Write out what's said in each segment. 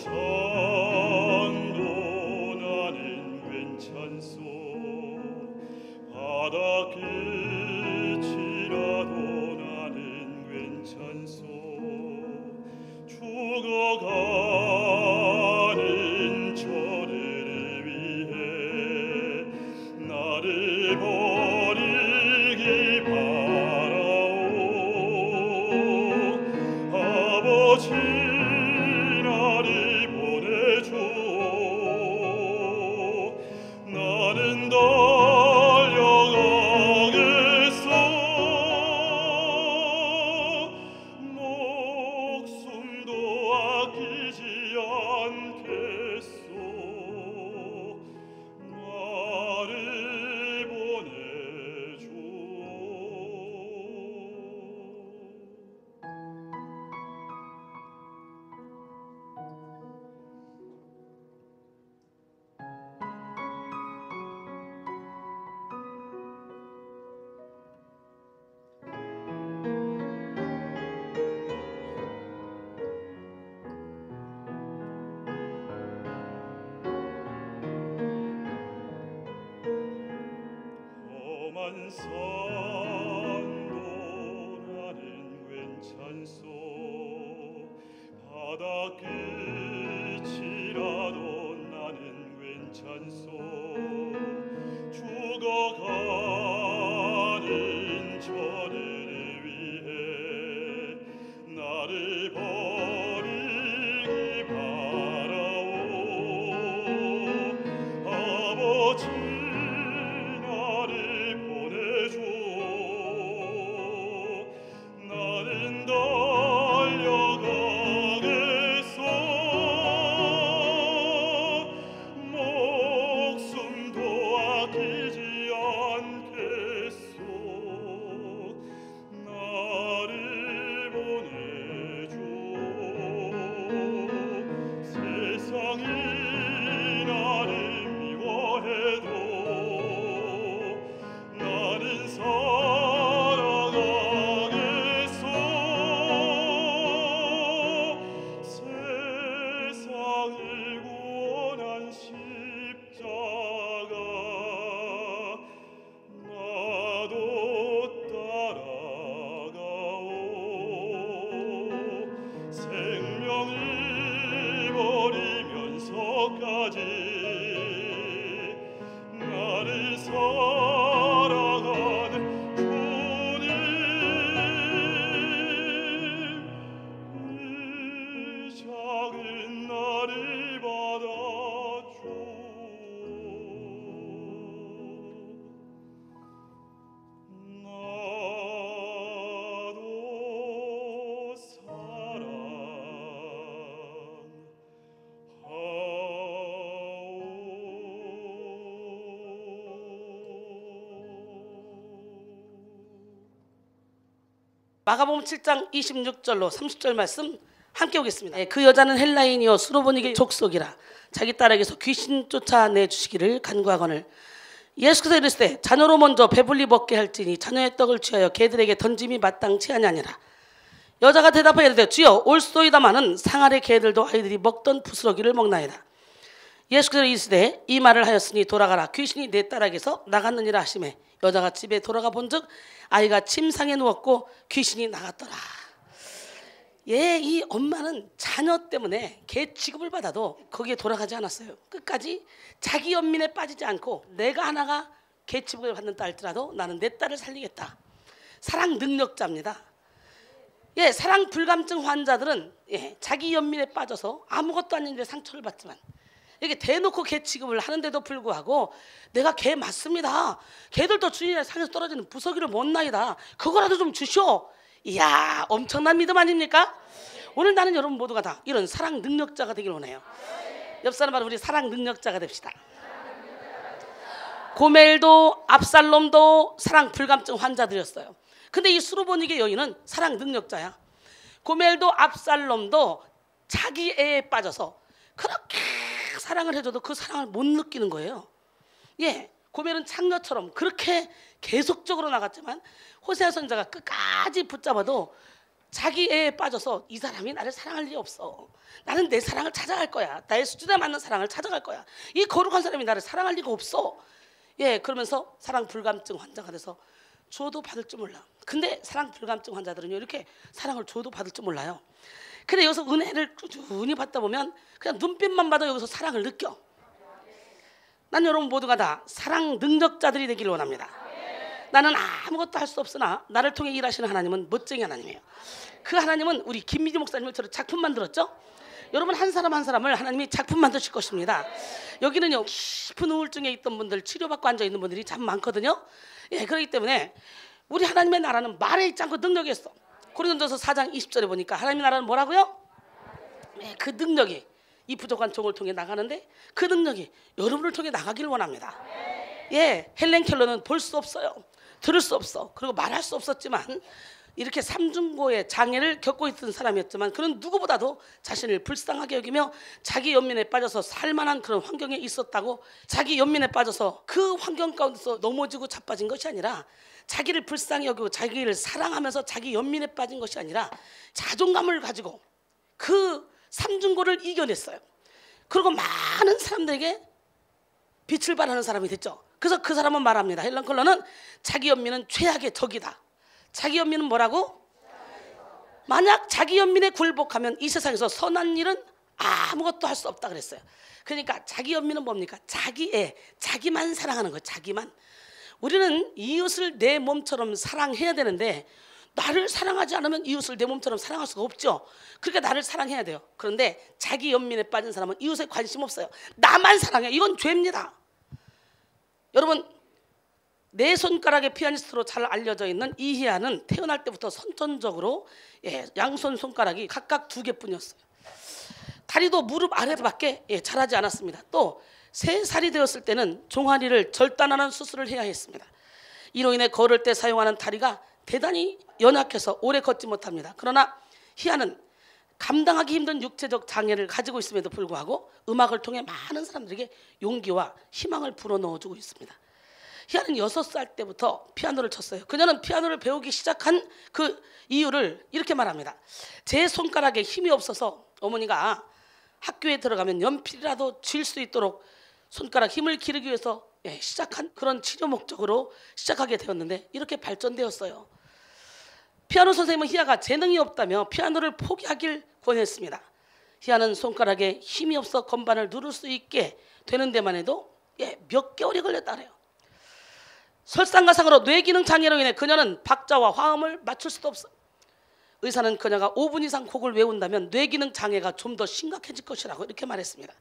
산도 나는 괜찮소. 바다 끝이라도 나는 괜찮소. 죽어가는 저들을 위해 나를 버리기 바라오. 아버지 나를 보내줘. 나는 달려가겠어. 목숨도 아끼지 않겠소. 나를 보내줘. 험한 산도 나는 괜찮소. 바다 끝이라도 나는 괜찮소. 죽어가는 저들을 위해 나를 버리기 바라오. 아버지 나를 보내줘. 나는 달려가겠어. 목숨도 아끼지 않겠소. 나를 보내줘. 세상이 나를 미워해도 나는 살아가겠소. 세상을 구원한 십자가 나도 따라가오. 생명을 버리면서까지 나를 사랑하는 주님, 이 작은 나를 받아줘. 나도 마가복음 7장 26절로 30절 말씀 함께 보겠습니다. 그 여자는 헬라인이요 수로보니게 족속이라 자기 딸에게서 귀신 쫓아내 주시기를 간구하거늘 예수께서 이르시되 자녀로 먼저 배불리 먹게 할지니 자녀의 떡을 취하여 개들에게 던짐이 마땅치 아니하니라. 여자가 대답하여 이르되 주여 올소이다마는 상아래 개들도 아이들이 먹던 부스러기를 먹나이다. 예수께서 이르시되 이 말을 하였으니 돌아가라 귀신이 내 딸에게서 나갔느니라 하시매 여자가 집에 돌아가 본즉 아이가 침상에 누웠고 귀신이 나갔더라. 이 엄마는 자녀 때문에 개 취급을 받아도 거기에 돌아가지 않았어요. 끝까지 자기 연민에 빠지지 않고 내가 하나가 개 취급을 받는 딸더라도 나는 내 딸을 살리겠다. 사랑 능력자입니다. 사랑 불감증 환자들은 자기 연민에 빠져서 아무것도 아닌데 상처를 받지만 이렇게 대놓고 개 취급을 하는데도 불구하고 내가 개 맞습니다. 개들도 주인의 상에서 떨어지는 부서기를 못 나이다. 그거라도 좀 주시오. 이야 엄청난 믿음 아닙니까? 오늘 나는 여러분 모두가 다 이런 사랑 능력자가 되길 원해요. 옆 사람 바로 우리 사랑 능력자가 됩시다. 고멜도 압살롬도 사랑 불감증 환자들이었어요. 근데 이 수르보니게 여인은 사랑 능력자야. 고멜도 압살롬도 자기 애에 빠져서 그렇게 사랑을 해줘도 그 사랑을 못 느끼는 거예요. 고멜은 창녀처럼 그렇게 계속적으로 나갔지만 호세아 선지자가 끝까지 붙잡아도 자기 애에 빠져서 이 사람이 나를 사랑할 리 없어. 나는 내 사랑을 찾아갈 거야. 나의 수준에 맞는 사랑을 찾아갈 거야. 이 거룩한 사람이 나를 사랑할 리가 없어. 그러면서 사랑 불감증 환자가 돼서 줘도 받을 줄 몰라. 근데 사랑 불감증 환자들은 이렇게 사랑을 줘도 받을 줄 몰라요. 근데 여기서 은혜를 꾸준히 받다 보면 그냥 눈빛만 봐도 여기서 사랑을 느껴. 난 여러분 모두가 다 사랑 능력자들이 되기를 원합니다. 나는 아무것도 할 수 없으나 나를 통해 일하시는 하나님은 멋쟁이 하나님이에요. 그 하나님은 우리 김미지 목사님을 저를 작품 만들었죠. 여러분 한 사람 한 사람을 하나님이 작품 만드실 것입니다. 여기는요 깊은 우울증에 있던 분들, 치료받고 앉아있는 분들이 참 많거든요. 그렇기 때문에 우리 하나님의 나라는 말에 있지 않고 능력이 있어. 고린도전서 4장 20절에 보니까 하나님의 나라는 뭐라고요? 그 능력이 이 부족한 종을 통해 나가는데 그 능력이 여러분을 통해 나가기를 원합니다. 헬렌 켈러는 볼 수 없어요. 들을 수 없어. 그리고 말할 수 없었지만 이렇게 삼중고의 장애를 겪고 있던 사람이었지만 그는 누구보다도 자신을 불쌍하게 여기며 자기 연민에 빠져서 살만한 그런 환경에 있었다고. 자기 연민에 빠져서 그 환경 가운데서 넘어지고 자빠진 것이 아니라 자기를 불쌍히 여기고 자기를 사랑하면서 자기 연민에 빠진 것이 아니라 자존감을 가지고 그 삼중고를 이겨냈어요. 그리고 많은 사람들에게 빛을 발하는 사람이 됐죠. 그래서 그 사람은 말합니다. 헬렌 켈러는 자기 연민은 최악의 적이다. 자기 연민은 뭐라고? 만약 자기 연민에 굴복하면 이 세상에서 선한 일은 아무것도 할 수 없다 그랬어요. 그러니까 자기 연민은 뭡니까? 자기만 사랑하는 거예요. 자기만. 우리는 이웃을 내 몸처럼 사랑해야 되는데 나를 사랑하지 않으면 이웃을 내 몸처럼 사랑할 수가 없죠. 그러니까 나를 사랑해야 돼요. 그런데 자기 연민에 빠진 사람은 이웃에 관심 없어요. 나만 사랑해. 이건 죄입니다. 여러분, 네 손가락의 피아니스트로 잘 알려져 있는 이희아는 태어날 때부터 선천적으로 양손 손가락이 각각 2개뿐이었어요. 다리도 무릎 아래밖에 자라지 않았습니다. 또 3살이 되었을 때는 종아리를 절단하는 수술을 해야 했습니다. 이로 인해 걸을 때 사용하는 다리가 대단히 연약해서 오래 걷지 못합니다. 그러나 희아는 감당하기 힘든 육체적 장애를 가지고 있음에도 불구하고 음악을 통해 많은 사람들에게 용기와 희망을 불어넣어주고 있습니다. 희아는 6살 때부터 피아노를 쳤어요. 그녀는 피아노를 배우기 시작한 그 이유를 이렇게 말합니다. 제 손가락에 힘이 없어서 어머니가 학교에 들어가면 연필이라도 쥘 수 있도록 손가락 힘을 기르기 위해서 시작한 그런 치료 목적으로 시작하게 되었는데 이렇게 발전되었어요. 피아노 선생님은 희아가 재능이 없다며 피아노를 포기하길 권했습니다. 희아는 손가락에 힘이 없어 건반을 누를 수 있게 되는 데만 해도 몇 개월이 걸렸다 그래요. 설상가상으로 뇌기능 장애로 인해 그녀는 박자와 화음을 맞출 수도 없어. 의사는 그녀가 5분 이상 곡을 외운다면 뇌기능 장애가 좀 더 심각해질 것이라고 이렇게 말했습니다.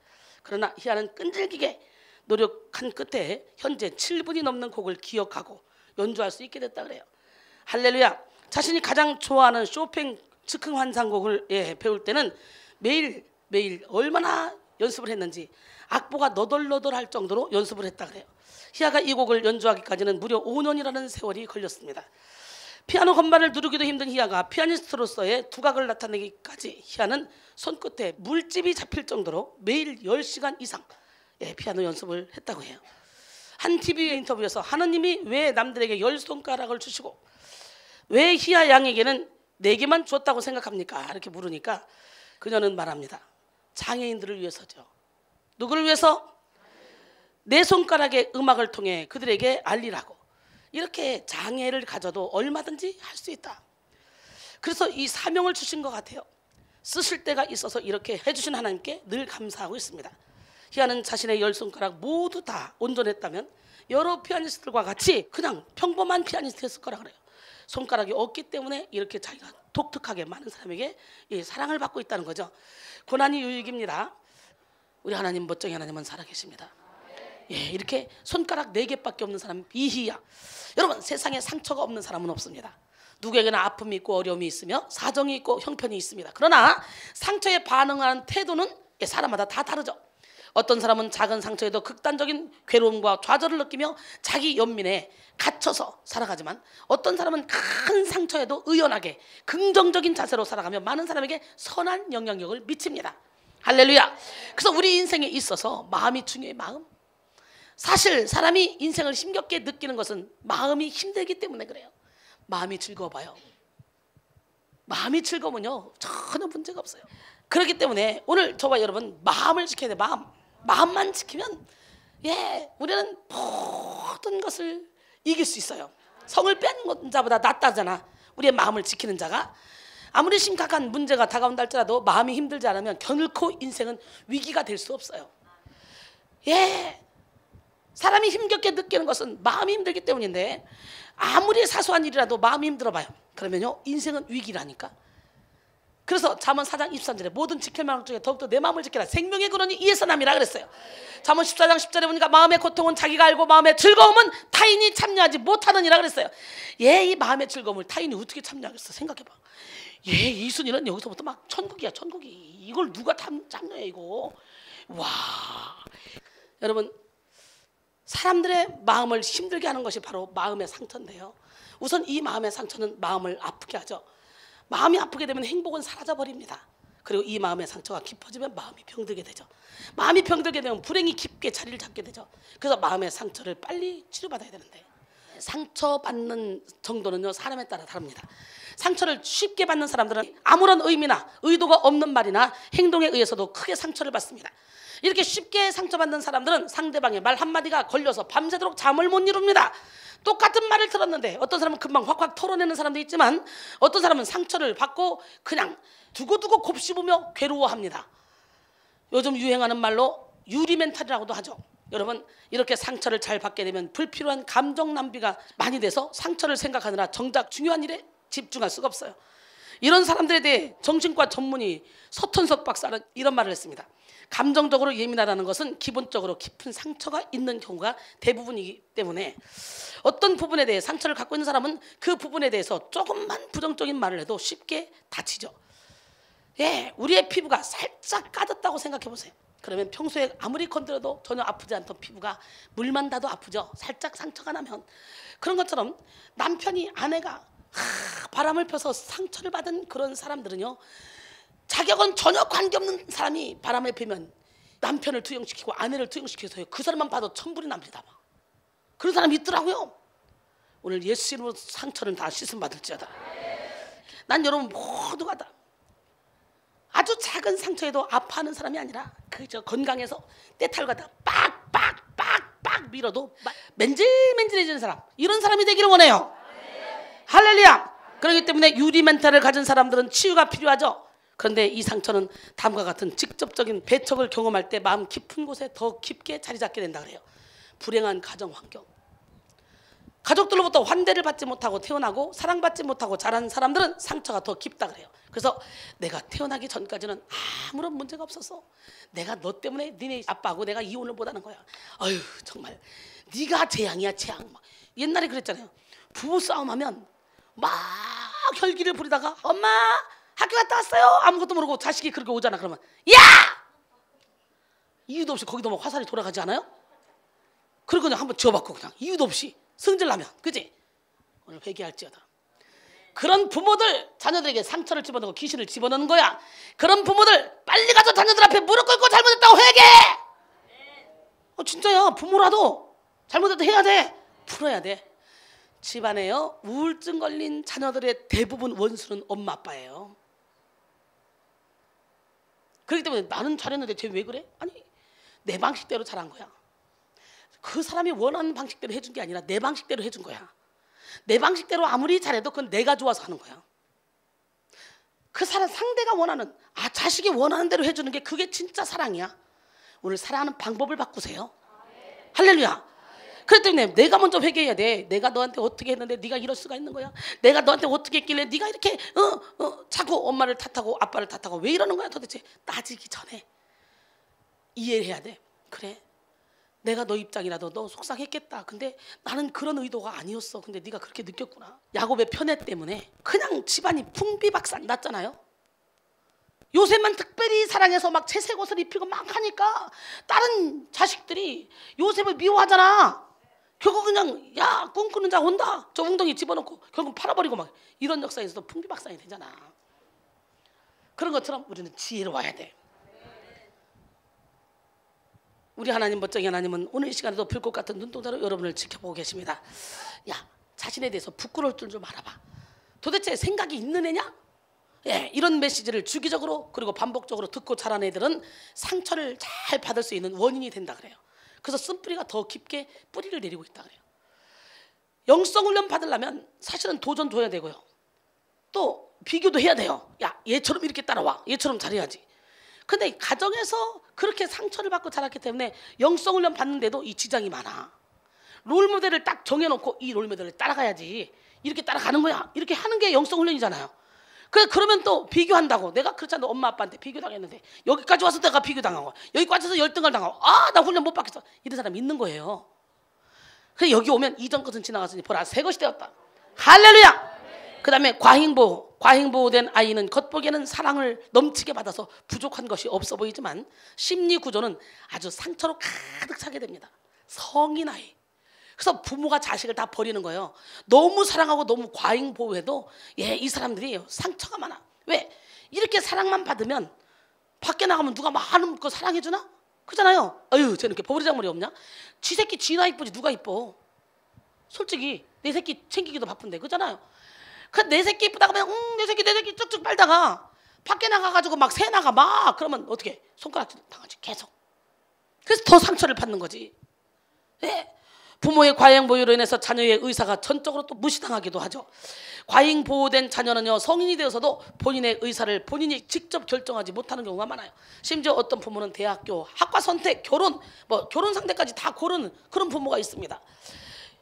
그러나 희아는 끈질기게 노력한 끝에 현재 7분이 넘는 곡을 기억하고 연주할 수 있게 됐다 그래요. 할렐루야. 자신이 가장 좋아하는 쇼팽 즉흥 환상곡을 배울 때는 매일 얼마나 연습을 했는지 악보가 너덜너덜할 정도로 연습을 했다 그래요. 희아가 이 곡을 연주하기까지는 무려 5년이라는 세월이 걸렸습니다. 피아노 건반을 누르기도 힘든 희아가 피아니스트로서의 두각을 나타내기까지 희아는 손끝에 물집이 잡힐 정도로 매일 10시간 이상 피아노 연습을 했다고 해요. 한 TV 인터뷰에서 하느님이 왜 남들에게 10손가락을 주시고 왜 희아 양에게는 4개만 줬다고 생각합니까? 이렇게 물으니까 그녀는 말합니다. 장애인들을 위해서죠. 누구를 위해서? 내 손가락의 음악을 통해 그들에게 알리라고. 이렇게 장애를 가져도 얼마든지 할 수 있다. 그래서 이 사명을 주신 것 같아요. 쓰실 때가 있어서 이렇게 해주신 하나님께 늘 감사하고 있습니다. 희아는 자신의 10손가락 모두 다 온전했다면 여러 피아니스트들과 같이 그냥 평범한 피아니스트였을 거라 그래요. 손가락이 없기 때문에 이렇게 자기가 독특하게 많은 사람에게 사랑을 받고 있다는 거죠. 고난이 유익입니다. 우리 하나님 멋쟁이 하나님은 살아계십니다. 이렇게 손가락 4개밖에 없는 사람 이희야. 여러분, 세상에 상처가 없는 사람은 없습니다. 누구에게나 아픔이 있고 어려움이 있으며 사정이 있고 형편이 있습니다. 그러나 상처에 반응하는 태도는 사람마다 다 다르죠. 어떤 사람은 작은 상처에도 극단적인 괴로움과 좌절을 느끼며 자기 연민에 갇혀서 살아가지만 어떤 사람은 큰 상처에도 의연하게 긍정적인 자세로 살아가며 많은 사람에게 선한 영향력을 미칩니다. 할렐루야. 그래서 우리 인생에 있어서 마음이 중요해. 마음. 사실 사람이 인생을 힘겹게 느끼는 것은 마음이 힘들기 때문에 그래요. 마음이 즐거워봐요. 마음이 즐거우면요 전혀 문제가 없어요. 그렇기 때문에 오늘 저와 여러분 마음을 지켜야 돼. 마음만 지키면 우리는 모든 것을 이길 수 있어요. 성을 빼앗는 자보다 낫다잖아. 우리의 마음을 지키는 자가. 아무리 심각한 문제가 다가온다 할지라도 마음이 힘들지 않으면 결코 인생은 위기가 될 수 없어요. 사람이 힘겹게 느끼는 것은 마음이 힘들기 때문인데, 아무리 사소한 일이라도 마음이 힘들어봐요. 그러면요 인생은 위기라니까. 그래서 잠언 4장 23절에 모든 지킬 만한 것 중에 더욱더 내 마음을 지켜라. 생명의 근원이 이에서 남이라 그랬어요. 잠언 14장 10절에 보니까 마음의 고통은 자기가 알고 마음의 즐거움은 타인이 참여하지 못하느니라 그랬어요. 이 마음의 즐거움을 타인이 어떻게 참여하겠어? 생각해봐. 이순이는 여기서부터 막 천국이야, 천국이. 이걸 누가 참여해 이거. 와, 여러분, 사람들의 마음을 힘들게 하는 것이 바로 마음의 상처인데요. 우선 이 마음의 상처는 마음을 아프게 하죠. 마음이 아프게 되면 행복은 사라져버립니다. 그리고 이 마음의 상처가 깊어지면 마음이 병들게 되죠. 마음이 병들게 되면 불행이 깊게 자리를 잡게 되죠. 그래서 마음의 상처를 빨리 치료받아야 되는데, 상처받는 정도는요 사람에 따라 다릅니다. 상처를 쉽게 받는 사람들은 아무런 의미나 의도가 없는 말이나 행동에 의해서도 크게 상처를 받습니다. 이렇게 쉽게 상처받는 사람들은 상대방의 말 한마디가 걸려서 밤새도록 잠을 못 이룹니다. 똑같은 말을 들었는데 어떤 사람은 금방 확확 털어내는 사람도 있지만, 어떤 사람은 상처를 받고 그냥 두고두고 곱씹으며 괴로워합니다. 요즘 유행하는 말로 유리멘탈이라고도 하죠. 여러분, 이렇게 상처를 잘 받게 되면 불필요한 감정 낭비가 많이 돼서 상처를 생각하느라 정작 중요한 일에 집중할 수가 없어요. 이런 사람들에 대해 정신과 전문의 서천석 박사는 이런 말을 했습니다. 감정적으로 예민하다는 것은 기본적으로 깊은 상처가 있는 경우가 대부분이기 때문에, 어떤 부분에 대해 상처를 갖고 있는 사람은 그 부분에 대해서 조금만 부정적인 말을 해도 쉽게 다치죠. 우리의 피부가 살짝 까졌다고 생각해 보세요. 그러면 평소에 아무리 건드려도 전혀 아프지 않던 피부가 물만 닿아도 아프죠. 살짝 상처가 나면. 그런 것처럼 남편이 아내가 바람을 펴서 상처를 받은 그런 사람들은요, 자격은 전혀 관계없는 사람이 바람을 피면 남편을 투영시키고 아내를 투영시켜서요 그 사람만 봐도 천불이 납니다. 그런 사람이 있더라고요. 오늘 예수 이름으로 상처는 다 씻음 받을지어다. 난 여러분 모두가 다 아주 작은 상처에도 아파하는 사람이 아니라 그저 건강해서 때탈과다 빡빡빡빡 밀어도 맨질맨질해지는 사람, 이런 사람이 되기를 원해요. 할렐루야. 그렇기 때문에 유리 멘탈을 가진 사람들은 치유가 필요하죠. 그런데 이 상처는 다음과 같은 직접적인 배척을 경험할 때 마음 깊은 곳에 더 깊게 자리 잡게 된다 그래요. 불행한 가정 환경, 가족들로부터 환대를 받지 못하고 태어나고 사랑받지 못하고 자란 사람들은 상처가 더 깊다 그래요. 그래서 내가 태어나기 전까지는 아무런 문제가 없었어. 내가 너 때문에 니네 아빠하고 내가 이혼을 못하는 거야. 아유 정말 네가 재앙이야 재앙. 옛날에 그랬잖아요. 부부 싸움하면 막 혈기를 부리다가 엄마 학교 갔다 왔어요 아무것도 모르고 자식이 그렇게 오잖아. 그러면 야! 이유도 없이 거기도 막 화살이 돌아가지 않아요? 그리고 그냥 한번 지어받고 그냥 이유도 없이 성질나면, 그지? 오늘 회개할지어다. 그런 부모들 자녀들에게 상처를 집어넣고 귀신을 집어넣는 거야. 그런 부모들 빨리 가서 자녀들 앞에 무릎 꿇고 잘못했다고 회개해. 진짜야. 부모라도 잘못해도 해야 돼. 풀어야 돼. 집안에요 우울증 걸린 자녀들의 대부분 원수는 엄마 아빠예요. 그렇기 때문에 나는 잘했는데 쟤 왜 그래? 아니 내 방식대로 잘한 거야. 그 사람이 원하는 방식대로 해준 게 아니라 내 방식대로 해준 거야. 내 방식대로 아무리 잘해도 그건 내가 좋아서 하는 거야. 그 사람 상대가 원하는, 자식이 원하는 대로 해주는 게 그게 진짜 사랑이야. 오늘 사랑하는 방법을 바꾸세요. 할렐루야. 그렇기 때문에 내가 먼저 회개해야 돼. 내가 너한테 어떻게 했는데 네가 이럴 수가 있는 거야. 내가 너한테 어떻게 했길래 네가 이렇게 자꾸 엄마를 탓하고 아빠를 탓하고 왜 이러는 거야 도대체. 따지기 전에 이해를 해야 돼. 그래 내가 너 입장이라도 너 속상했겠다. 근데 나는 그런 의도가 아니었어. 근데 네가 그렇게 느꼈구나. 야곱의 편애 때문에 그냥 집안이 풍비박산 났잖아요. 요셉만 특별히 사랑해서 막 채색 옷을 입히고 막 하니까 다른 자식들이 요셉을 미워하잖아. 결국 그냥 야 꿈꾸는 자 온다. 저 웅덩이 집어넣고 결국 팔아버리고 막 이런 역사에서도 풍비박산이 되잖아. 그런 것처럼 우리는 지혜로 와야 돼. 우리 하나님 멋쟁이 하나님은 오늘 이 시간에도 불꽃 같은 눈동자로 여러분을 지켜보고 계십니다. 야 자신에 대해서 부끄러울 줄 좀 알아봐. 도대체 생각이 있는 애냐? 예, 이런 메시지를 주기적으로 그리고 반복적으로 듣고 자란 애들은 상처를 잘 받을 수 있는 원인이 된다 그래요. 그래서 쓴뿌리가 더 깊게 뿌리를 내리고 있다 그래요. 영성 훈련 받으려면 사실은 도전 줘야 되고요. 또 비교도 해야 돼요. 야, 얘처럼 이렇게 따라와. 얘처럼 잘해야지. 근데 가정에서 그렇게 상처를 받고 자랐기 때문에 영성 훈련 받는데도 이 지장이 많아. 롤모델을 딱 정해놓고 이 롤모델을 따라가야지. 이렇게 따라가는 거야. 이렇게 하는 게 영성 훈련이잖아요. 그러면 또 비교한다고. 내가 그렇잖아. 엄마 아빠한테 비교당했는데 여기까지 와서 내가 비교당하고 여기까지 와서 열등을 당하고 나 훈련 못 받겠어. 이런 사람 있는 거예요. 그래서 여기 오면 이전 것은 지나갔으니 보라 새 것이 되었다. 할렐루야. 그 다음에 과잉보호된 아이는 겉보기에는 사랑을 넘치게 받아서 부족한 것이 없어 보이지만 심리 구조는 아주 상처로 가득 차게 됩니다. 성인 아이. 그래서 부모가 자식을 다 버리는 거예요. 너무 사랑하고 너무 과잉 보호해도 이 사람들이 상처가 많아. 왜? 이렇게 사랑만 받으면 밖에 나가면 누가 많은 거 사랑해 주나? 그잖아요. 쟤는 이렇게 버버리장머리 없냐? 지 새끼 지나 이쁘지 누가 이뻐? 솔직히 내 새끼 챙기기도 바쁜데 그잖아요. 그 내 새끼 이쁘다고 하면 내 새끼 쭉쭉 빨다가 밖에 나가가지고 막 새 나가 막 그러면 어떻게 손가락질 당하지 계속. 그래서 더 상처를 받는 거지. 예. 부모의 과잉 보호로 인해서 자녀의 의사가 전적으로 또 무시당하기도 하죠. 과잉 보호된 자녀는요 성인이 되어서도 본인의 의사를 본인이 직접 결정하지 못하는 경우가 많아요. 심지어 어떤 부모는 대학교, 학과 선택, 결혼, 결혼 상대까지 다 고르는 그런 부모가 있습니다.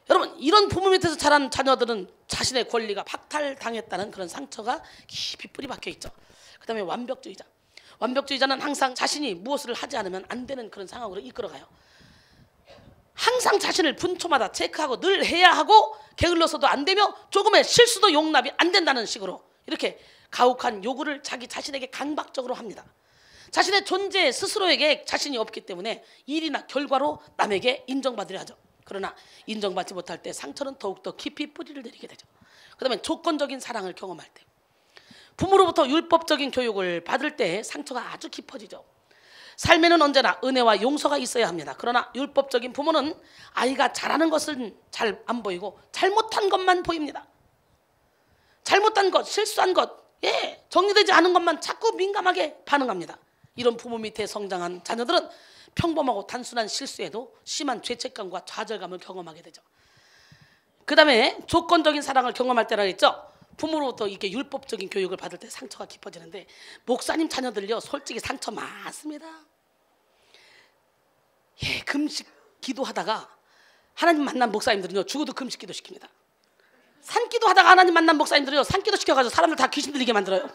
여러분 이런 부모 밑에서 자란 자녀들은 자신의 권리가 박탈당했다는 그런 상처가 깊이 뿌리 박혀 있죠. 그 다음에 완벽주의자. 완벽주의자는 항상 자신이 무엇을 하지 않으면 안 되는 그런 상황으로 이끌어가요. 항상 자신을 분초마다 체크하고 늘 해야 하고 게을러서도 안 되며 조금의 실수도 용납이 안 된다는 식으로 이렇게 가혹한 요구를 자기 자신에게 강박적으로 합니다. 자신의 존재 스스로에게 자신이 없기 때문에 일이나 결과로 남에게 인정받으려 하죠. 그러나 인정받지 못할 때 상처는 더욱더 깊이 뿌리를 내리게 되죠. 그 다음에 조건적인 사랑을 경험할 때 부모로부터 율법적인 교육을 받을 때 상처가 아주 깊어지죠. 삶에는 언제나 은혜와 용서가 있어야 합니다. 그러나 율법적인 부모는 아이가 잘하는 것은 잘 안 보이고 잘못한 것만 보입니다. 잘못한 것, 실수한 것, 정리되지 않은 것만 자꾸 민감하게 반응합니다. 이런 부모 밑에 성장한 자녀들은 평범하고 단순한 실수에도 심한 죄책감과 좌절감을 경험하게 되죠. 그 다음에 조건적인 사랑을 경험할 때라 했죠. 부모로부터 이렇게 율법적인 교육을 받을 때 상처가 깊어지는데 목사님 자녀들요 솔직히 상처 많습니다. 금식 기도하다가 하나님 만난 목사님들은요 죽어도 금식 기도 시킵니다. 산기도 하다가 하나님 만난 목사님들은요 산기도 시켜가지고 사람들 다 귀신 들리게 만들어요.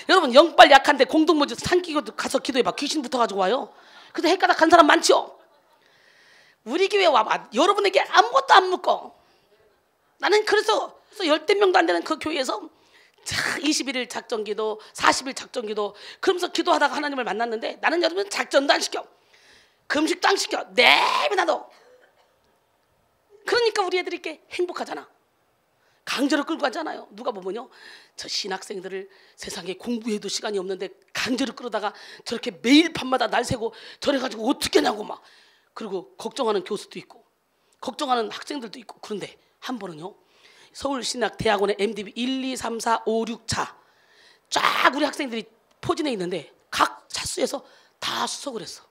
여러분 영빨 약한데 공동모집 산기도 가서 기도해봐. 귀신 붙어가지고 와요. 근데 헷가닥 간 사람 많죠. 우리 교회 와봐. 여러분에게 아무것도 안 묻고 나는 그래서 열댓 명도 안 되는 그 교회에서 21일 작전기도 40일 작전기도 그러면서 기도하다가 하나님을 만났는데 나는 여러분 작전도 안 시켜 금식도 안 시켜 내비놔둬. 그러니까 우리 애들이 이렇게 행복하잖아. 강제로 끌고 가잖아요. 누가 보면요 저 신학생들을 세상에 공부해도 시간이 없는데 강제로 끌어다가 저렇게 매일 밤마다 날 새고 저래가지고 어떻게 하냐고 막. 그리고 걱정하는 교수도 있고 걱정하는 학생들도 있고. 그런데 한 번은요 서울신학대학원의 MDB 1, 2, 3, 4, 5, 6차 쫙 우리 학생들이 포진해 있는데 각 차수에서 다 수석을 했어.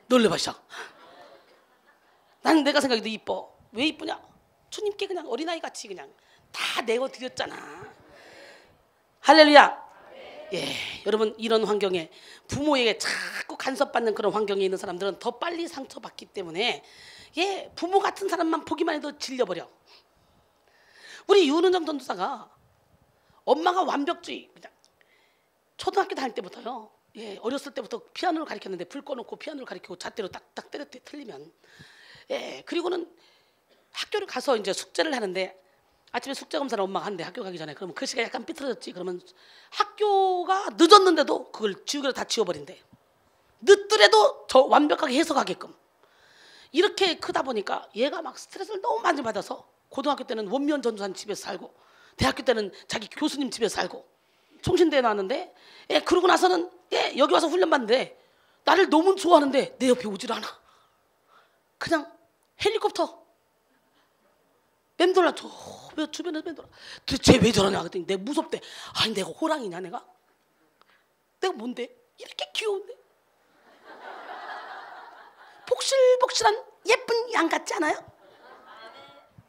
놀래봐 시작. 나는 내가 생각해도 이뻐. 왜 이쁘냐? 주님께 그냥 어린아이같이 그냥 다 내어드렸잖아. 할렐루야. 여러분 이런 환경에 부모에게 자꾸 간섭받는 그런 환경에 있는 사람들은 더 빨리 상처받기 때문에 부모 같은 사람만 보기만 해도 질려버려. 우리 윤은정 전도사가 엄마가 완벽주의. 초등학교 다닐 때부터요. 어렸을 때부터 피아노를 가르쳤는데 불 꺼놓고 피아노를 가르치고 잣대로 딱딱 때렸대 틀리면. 그리고는 학교를 가서 이제 숙제를 하는데 아침에 숙제 검사를 엄마가 한대. 학교 가기 전에. 그러면 글씨가 약간 삐뚤어졌지. 그러면 학교가 늦었는데도 그걸 지우개로 다 지워버린대. 늦더라도 저 완벽하게 해석하게끔. 이렇게 크다 보니까 얘가 막 스트레스를 너무 많이 받아서 고등학교 때는 원미연 전도사님 집에서 살고 대학교 때는 자기 교수님 집에서 살고 총신대에 나왔는데 그러고 나서는 여기 와서 훈련받는데 나를 너무 좋아하는데 내 옆에 오질 않아. 그냥 헬리콥터 맴돌아 저 주변에서 맴돌아. 도대체 왜 저러냐 그랬더니 내가 무섭대. 아니 내가 호랑이냐 내가 뭔데 이렇게 귀여운데 복실복실한 예쁜 양 같지 않아요?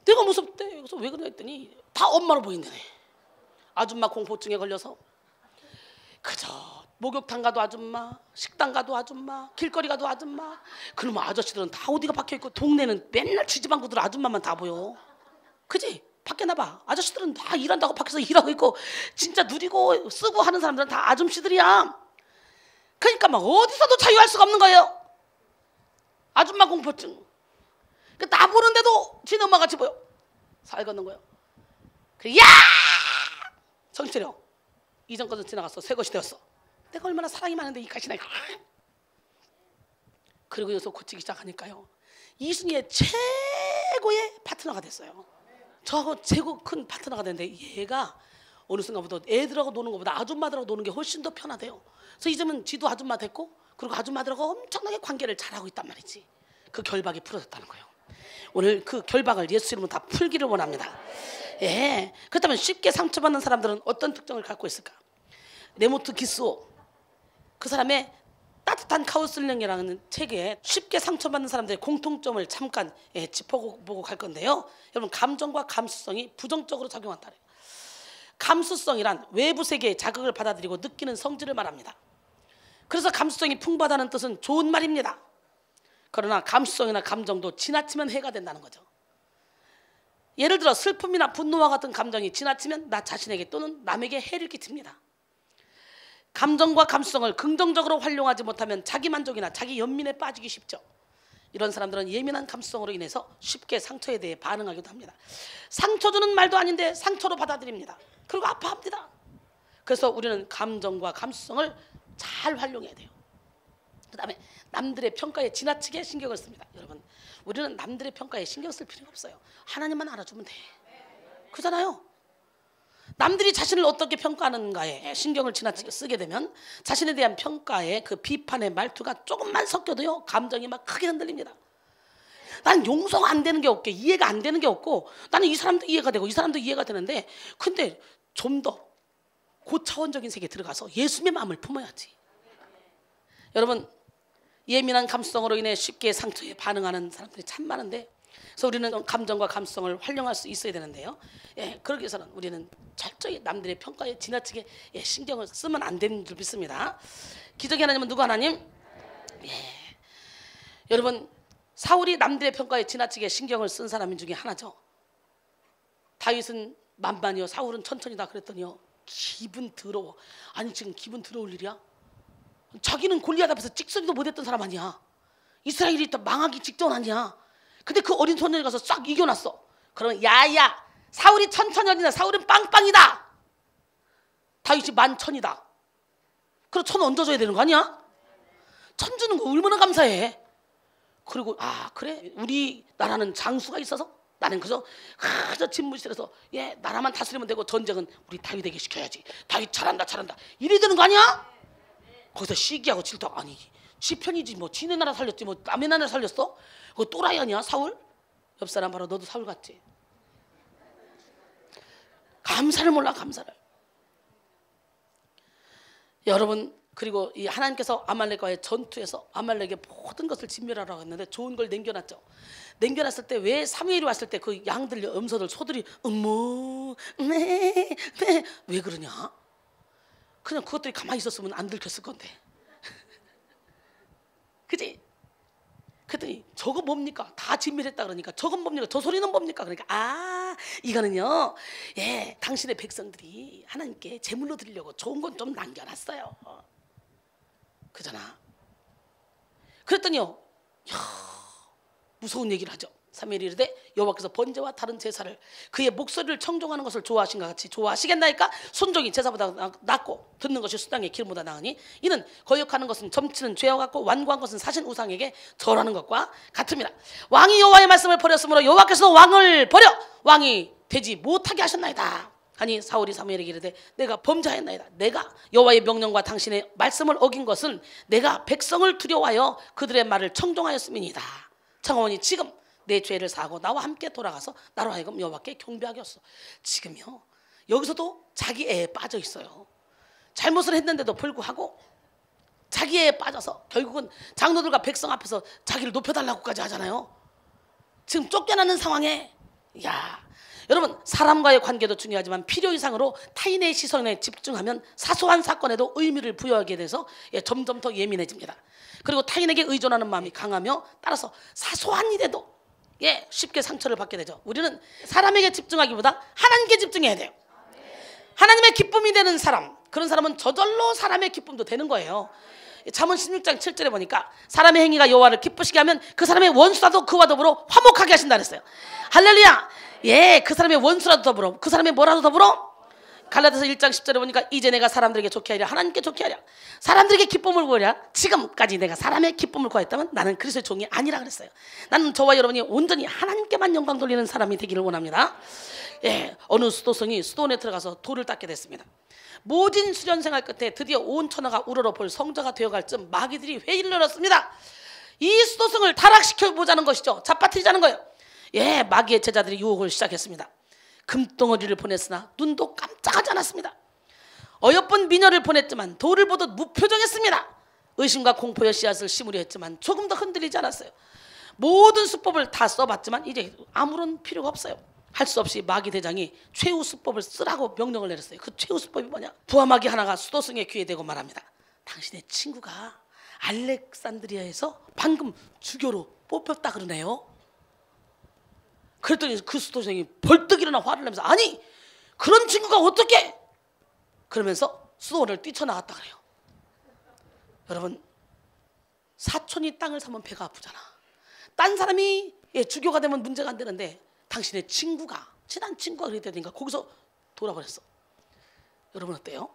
내가 무섭대. 그래서 왜 그래 했더니 다 엄마로 보인다네. 아줌마 공포증에 걸려서 그저 목욕탕 가도 아줌마, 식당 가도 아줌마, 길거리 가도 아줌마. 그러면 아저씨들은 다 어디가 박혀있고 동네는 맨날 지지방구들 아줌마만 다 보여. 그지? 밖에 나봐. 아저씨들은 다 일한다고 밖에서 일하고 있고 진짜 누리고 쓰고 하는 사람들은 다 아줌씨들이야. 그러니까 막 어디서도 자유할 수가 없는 거예요. 아줌마 공포증. 나 보는데도 지네 엄마 같이 보여. 살 걷는 거예요. 야! 정신 차려. 이전 것은 지나갔어. 새 것이 되었어. 내가 얼마나 사랑이 많은데 이 가시나가. 그리고 여기서 고치기 시작하니까요. 이순이의 최고의 파트너가 됐어요. 저하고 최고 큰 파트너가 됐는데 얘가 어느 순간부터 애들하고 노는 것보다 아줌마들하고 노는 게 훨씬 더 편하대요. 그래서 이제는 지도 아줌마 됐고 그리고 아줌마들하고 엄청나게 관계를 잘하고 있단 말이지. 그 결박이 풀어졌다는 거예요. 오늘 그 결박을 예수 이름으로 다 풀기를 원합니다. 예. 그렇다면 쉽게 상처받는 사람들은 어떤 특징을 갖고 있을까? 네모트 기스오 그 사람의 따뜻한 카운슬링이라는 책에 쉽게 상처받는 사람들의 공통점을 잠깐 짚어보고 갈 건데요. 여러분 감정과 감수성이 부정적으로 작용한다래요. 감수성이란 외부 세계의 자극을 받아들이고 느끼는 성질을 말합니다. 그래서 감수성이 풍부하다는 뜻은 좋은 말입니다. 그러나 감수성이나 감정도 지나치면 해가 된다는 거죠. 예를 들어 슬픔이나 분노와 같은 감정이 지나치면 나 자신에게 또는 남에게 해를 끼칩니다. 감정과 감수성을 긍정적으로 활용하지 못하면 자기 만족이나 자기 연민에 빠지기 쉽죠. 이런 사람들은 예민한 감수성으로 인해서 쉽게 상처에 대해 반응하기도 합니다. 상처 주는 말도 아닌데 상처로 받아들입니다. 그리고 아파합니다. 그래서 우리는 감정과 감수성을 잘 활용해야 돼요. 그 다음에 남들의 평가에 지나치게 신경을 씁니다. 여러분 우리는 남들의 평가에 신경 쓸 필요가 없어요. 하나님만 알아주면 돼. 그잖아요. 남들이 자신을 어떻게 평가하는가에 신경을 지나치게 쓰게 되면 자신에 대한 평가에 그 비판의 말투가 조금만 섞여도요 감정이 막 크게 흔들립니다. 나는 용서가 안 되는 게 없고 이해가 안 되는 게 없고 나는 이 사람도 이해가 되고 이 사람도 이해가 되는데 근데 좀 더 고차원적인 세계에 들어가서 예수님의 마음을 품어야지. 여러분 예민한 감수성으로 인해 쉽게 상처에 반응하는 사람들이 참 많은데 그래서 우리는 감정과 감수성을 활용할 수 있어야 되는데요. 그러기 위해서는 우리는 철저히 남들의 평가에 지나치게 신경을 쓰면 안 되는 줄 믿습니다. 기적의 하나님은 누구 하나님? 여러분 사울이 남들의 평가에 지나치게 신경을 쓴 사람 중에 하나죠. 다윗은 만만이요 사울은 천천히다 그랬더니요 기분 더러워. 아니 지금 기분 더러울 일이야? 자기는 골리앗 앞에서 찍소리도 못했던 사람 아니야. 이스라엘이 또 망하기 직전 아니야. 근데 그 어린 소년이 가서 싹 이겨놨어. 그러면 야야 사울이 천천히다. 사울은 빵빵이다. 다윗이 만천이다. 그럼 천 얹어줘야 되는 거 아니야? 천 주는 거 얼마나 감사해. 그리고 그래 우리나라는 장수가 있어서 나는 그저 집무실에서 나라만 다스리면 되고 전쟁은 우리 다윗에게 시켜야지. 다윗 잘한다 이래야 되는 거 아니야? 거기서 시기하고 질투하고 아니 지 편이지 뭐 지네 나라 살렸지 뭐 남의 나라 살렸어? 그거 또라이 아니야 사울? 옆 사람 바로 너도 사울 같지? 감사를 몰라 감사를. 여러분 그리고 이 하나님께서 아말렉과의 전투에서 아말렉의 모든 것을 진멸하라고 했는데 좋은 걸 남겨놨죠. 남겨놨을 때 왜 사무엘이 왔을 때 그 양들 염소들 소들이 왜 그러냐? 그냥 그것들이 가만히 있었으면 안 들켰을 건데. 그지? 그랬더니 저거 뭡니까? 다 진멸했다 그러니까 저건 뭡니까? 저 소리는 뭡니까? 그러니까 이거는요 당신의 백성들이 하나님께 제물로 드리려고 좋은 건 좀 남겨놨어요. 그잖아. 그랬더니요 무서운 얘기를 하죠. 사무엘이 이르되 여호와께서 번제와 다른 제사를 그의 목소리를 청종하는 것을 좋아하신 것 같이 좋아하시겠나이까? 순종이 제사보다 낫고 듣는 것이 수당의 기름보다 나으니 이는 거역하는 것은 점치는 죄와 같고 완고한 것은 사신 우상에게 절하는 것과 같습니다. 왕이 여호와의 말씀을 버렸으므로 여호와께서 왕을 버려 왕이 되지 못하게 하셨나이다 하니 사울이 사무엘에게 이르되 내가 범죄하였나이다. 내가 여호와의 명령과 당신의 말씀을 어긴 것은 내가 백성을 두려워하여 그들의 말을 청종하였음이니이다. 청하오니 지금 내 죄를 사하고 나와 함께 돌아가서 나로 하여금 여호와께 경배하게 하소서. 지금요 여기서도 자기 애에 빠져 있어요. 잘못을 했는데도 불구하고 자기 애에 빠져서 결국은 장로들과 백성 앞에서 자기를 높여달라고까지 하잖아요. 지금 쫓겨나는 상황에 여러분 사람과의 관계도 중요하지만 필요 이상으로 타인의 시선에 집중하면 사소한 사건에도 의미를 부여하게 돼서 점점 더 예민해집니다. 그리고 타인에게 의존하는 마음이 강하며 따라서 사소한 일에도 쉽게 상처를 받게 되죠. 우리는 사람에게 집중하기보다 하나님께 집중해야 돼요. 하나님의 기쁨이 되는 사람, 그런 사람은 저절로 사람의 기쁨도 되는 거예요. 잠언 16장 7절에 보니까 사람의 행위가 여호와를 기쁘시게 하면 그 사람의 원수라도 그와 더불어 화목하게 하신다 그랬어요. 할렐루야. 그 사람의 원수라도 더불어, 그 사람의 뭐라도 더불어. 갈라디아서 1장 10절에 보니까 이제 내가 사람들에게 좋게 하랴, 하나님께 좋게 하랴, 사람들에게 기쁨을 구하랴. 지금까지 내가 사람의 기쁨을 구했다면 나는 그리스도의 종이 아니라 그랬어요. 나는 저와 여러분이 온전히 하나님께만 영광 돌리는 사람이 되기를 원합니다. 어느 수도성이 수도원에 들어가서 돌을 닦게 됐습니다. 모진 수련 생활 끝에 드디어 온 천하가 우러러 볼 성자가 되어갈 즈음 마귀들이 회의를 열었습니다. 이 수도성을 타락시켜보자는 것이죠. 잡아뜨리자는 거예요. 마귀의 제자들이 유혹을 시작했습니다. 금덩어리를 보냈으나 눈도 깜짝하지 않았습니다. 어여쁜 미녀를 보냈지만 돌을 보듯 무표정했습니다. 의심과 공포의 씨앗을 심으려 했지만 조금 더 흔들리지 않았어요. 모든 수법을 다 써봤지만 이제 아무런 필요가 없어요. 할 수 없이 마귀 대장이 최후 수법을 쓰라고 명령을 내렸어요. 그 최후 수법이 뭐냐? 부하마귀 하나가 수도승의 귀에 대고 말합니다. 당신의 친구가 알렉산드리아에서 방금 주교로 뽑혔다 그러네요. 그랬더니 그 수도승이 벌떡 일어나 화를 내면서 아니 그런 친구가 어떻게, 그러면서 수도원을 뛰쳐나갔다 그래요. 여러분, 사촌이 땅을 사면 배가 아프잖아. 딴 사람이 주교가 되면 문제가 안 되는데 당신의 친구가, 친한 친구가 그랬다니까 거기서 돌아버렸어. 여러분 어때요?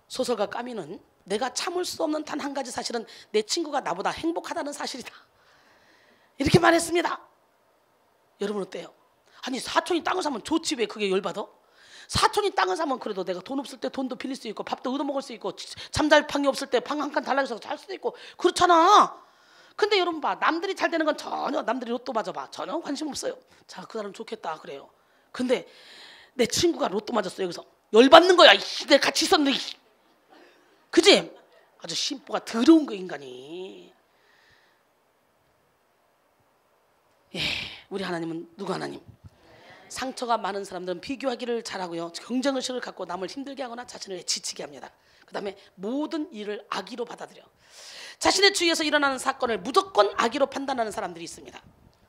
소설가 까미는 내가 참을 수 없는 단 한 가지 사실은 내 친구가 나보다 행복하다는 사실이다, 이렇게 말했습니다. 여러분 어때요? 아니 사촌이 땅을 사면 좋지 왜 그게 열받아? 사촌이 땅을 사면 그래도 내가 돈 없을 때 돈도 빌릴 수 있고 밥도 얻어먹을 수 있고 잠잘 방이 없을 때 방 한 칸 달라고 해서 잘 수도 있고 그렇잖아. 근데 여러분 봐, 남들이 잘 되는 건 전혀, 남들이 로또 맞아봐 전혀 관심 없어요. 자, 그 사람 좋겠다 그래요. 근데 내 친구가 로또 맞았어. 여기서 열받는 거야. 내가 같이 있었는데 그지? 아주 심보가 더러운 거 인간이. 우리 하나님은 누구 하나님? 상처가 많은 사람들은 비교하기를 잘하고요, 경쟁의식을 갖고 남을 힘들게 하거나 자신을 지치게 합니다. 그 다음에 모든 일을 악의로 받아들여 자신의 주위에서 일어나는 사건을 무조건 악의로 판단하는 사람들이 있습니다.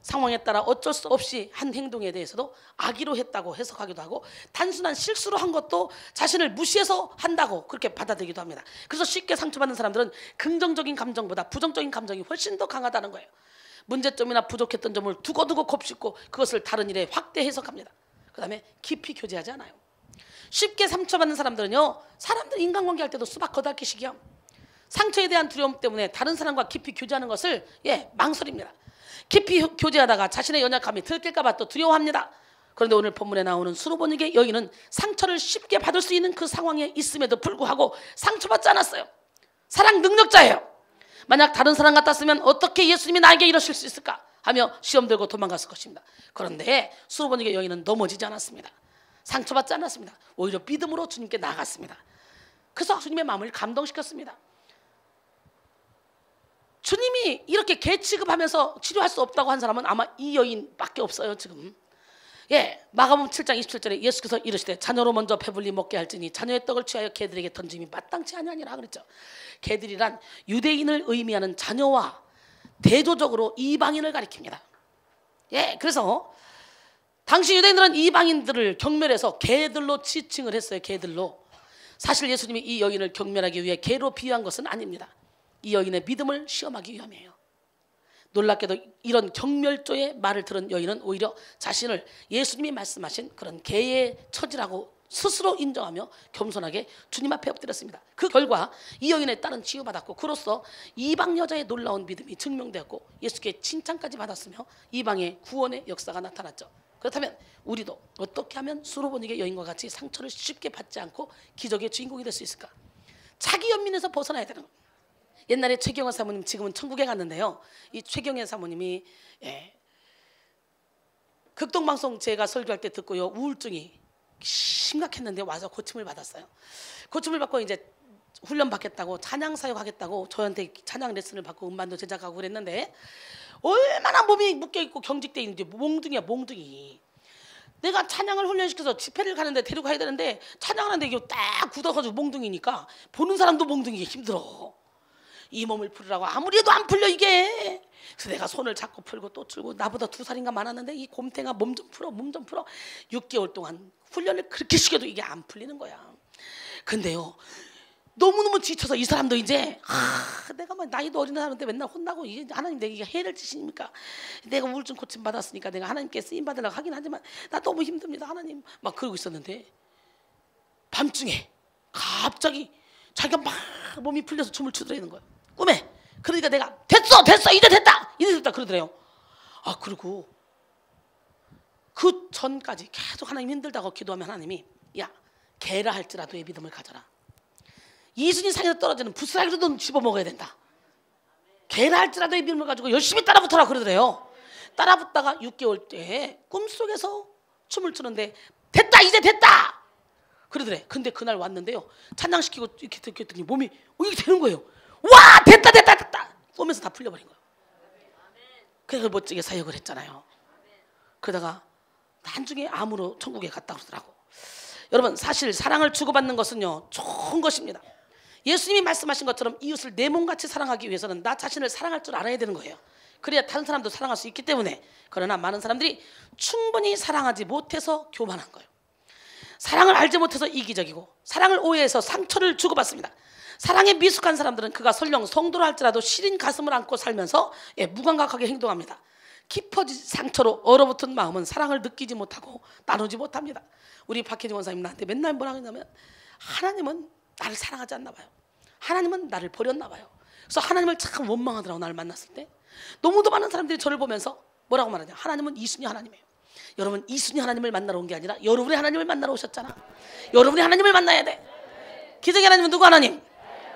상황에 따라 어쩔 수 없이 한 행동에 대해서도 악의로 했다고 해석하기도 하고 단순한 실수로 한 것도 자신을 무시해서 한다고 그렇게 받아들이기도 합니다. 그래서 쉽게 상처받는 사람들은 긍정적인 감정보다 부정적인 감정이 훨씬 더 강하다는 거예요. 문제점이나 부족했던 점을 두고두고 곱씹고 그것을 다른 일에 확대 해석합니다. 그 다음에 깊이 교제하지 않아요. 쉽게 상처받는 사람들은요, 사람들 인간관계 할 때도 수박 거달기식이야. 상처에 대한 두려움 때문에 다른 사람과 깊이 교제하는 것을 망설입니다. 깊이 교제하다가 자신의 연약함이 들킬까 봐 또 두려워합니다. 그런데 오늘 본문에 나오는 수르보니게 여인은 상처를 쉽게 받을 수 있는 그 상황에 있음에도 불구하고 상처받지 않았어요. 사랑 능력자예요. 만약 다른 사람 같았으면 어떻게 예수님이 나에게 이러실 수 있을까 하며 시험 들고 도망갔을 것입니다. 그런데 수르보니게 여인은 넘어지지 않았습니다. 상처받지 않았습니다. 오히려 믿음으로 주님께 나아갔습니다. 그래서 주님의 마음을 감동시켰습니다. 주님이 이렇게 개 취급하면서 치료할 수 없다고 한 사람은 아마 이 여인밖에 없어요 지금. 마가복음 7장 27절에 예수께서 이르시되 자녀로 먼저 배불리 먹게 할지니 자녀의 떡을 취하여 개들에게 던짐이 마땅치 아니하니라 그랬죠. 개들이란 유대인을 의미하는 자녀와 대조적으로 이방인을 가리킵니다. 그래서 당시 유대인들은 이방인들을 경멸해서 개들로 지칭을 했어요. 개들로. 사실 예수님이 이 여인을 경멸하기 위해 개로 비유한 것은 아닙니다. 이 여인의 믿음을 시험하기 위함이에요. 놀랍게도 이런 경멸조의 말을 들은 여인은 오히려 자신을 예수님이 말씀하신 그런 개의 처지라고 스스로 인정하며 겸손하게 주님 앞에 엎드렸습니다. 그 결과 이 여인의 딸은 치유받았고 그로써 이방 여자의 놀라운 믿음이 증명되었고 예수께 칭찬까지 받았으며 이방의 구원의 역사가 나타났죠. 그렇다면 우리도 어떻게 하면 수르보니게 여인과 같이 상처를 쉽게 받지 않고 기적의 주인공이 될 수 있을까? 자기 연민에서 벗어나야 되는 겁니다. 옛날에 최경화 사모님, 지금은 천국에 갔는데요, 이 최경화 사모님이 극동방송 제가 설교할 때 듣고요, 우울증이 심각했는데 와서 고침을 받았어요. 고침을 받고 이제 훈련 받겠다고, 찬양 사역 하겠다고 저한테 찬양 레슨을 받고 음반도 제작하고 그랬는데, 얼마나 몸이 묶여 있고 경직돼 있는지. 몽둥이야, 몽둥이. 내가 찬양을 훈련시켜서 집회를 가는데 데리고 가야 되는데, 찬양하는데 이게 딱 굳어가지고 몽둥이니까 보는 사람도 몽둥이가 힘들어. 이 몸을 풀으라고 아무리 해도 안 풀려 이게. 그래서 내가 손을 잡고 풀고 또 풀고, 나보다 2살인가 많았는데 이 곰탱아 몸 좀 풀어, 몸 좀 풀어. 6개월 동안 훈련을 그렇게 시켜도 이게 안 풀리는 거야. 근데요, 너무너무 지쳐서 이 사람도 이제 내가 막 나이도 어린 사람한테 맨날 혼나고, 이게 하나님 내가 해를 지십니까? 내가 우울증 고침 받았으니까 내가 하나님께 쓰임 받으려고 하긴 하지만 나 너무 힘듭니다 하나님, 막 그러고 있었는데, 밤중에 갑자기 자기가 막 몸이 풀려서 춤을 추더라는 거예요, 꿈에. 그러니까 내가 됐어 이제 됐다 그러더래요. 그리고 그 전까지 계속 하나님 힘들다고 기도하면 하나님이, 야, 개라 할지라도의 믿음을 가져라. 이순이 상에서 떨어지는 부스라기도 넌 집어먹어야 된다. 개라 할지라도의 믿음을 가지고 열심히 따라붙어라 그러더래요. 따라붙다가 6개월 때 꿈속에서 춤을 추는데 됐다 이제 됐다 그러더래. 근데 그날 왔는데요, 찬양시키고 이렇게 듣더니 몸이 이게 되는 거예요. 와, 됐다 쏘면서 다 풀려버린 거예요. 그래서 멋지게 사역을 했잖아요. 그러다가 나중에 암으로 천국에 갔다 그러더라고. 여러분, 사실 사랑을 주고받는 것은요 좋은 것입니다. 예수님이 말씀하신 것처럼 이웃을 내 몸같이 사랑하기 위해서는 나 자신을 사랑할 줄 알아야 되는 거예요. 그래야 다른 사람도 사랑할 수 있기 때문에. 그러나 많은 사람들이 충분히 사랑하지 못해서 교만한 거예요. 사랑을 알지 못해서 이기적이고, 사랑을 오해해서 상처를 주고받습니다. 사랑에 미숙한 사람들은 그가 설령 성도라 할지라도 시린 가슴을 안고 살면서 무감각하게 행동합니다. 깊어진 상처로 얼어붙은 마음은 사랑을 느끼지 못하고 나누지 못합니다. 우리 박혜진 원사님 나한테 맨날 뭐라고 했냐면, 하나님은 나를 사랑하지 않나 봐요. 하나님은 나를 버렸나 봐요. 그래서 하나님을 참 원망하더라고. 나를 만났을 때 너무도 많은 사람들이 저를 보면서 뭐라고 말하냐, 하나님은 이순이 하나님이에요. 여러분, 이순이 하나님을 만나러 온 게 아니라 여러분의 하나님을 만나러 오셨잖아. 여러분의 하나님을 만나야 돼. 기적의 하나님은 누구 하나님?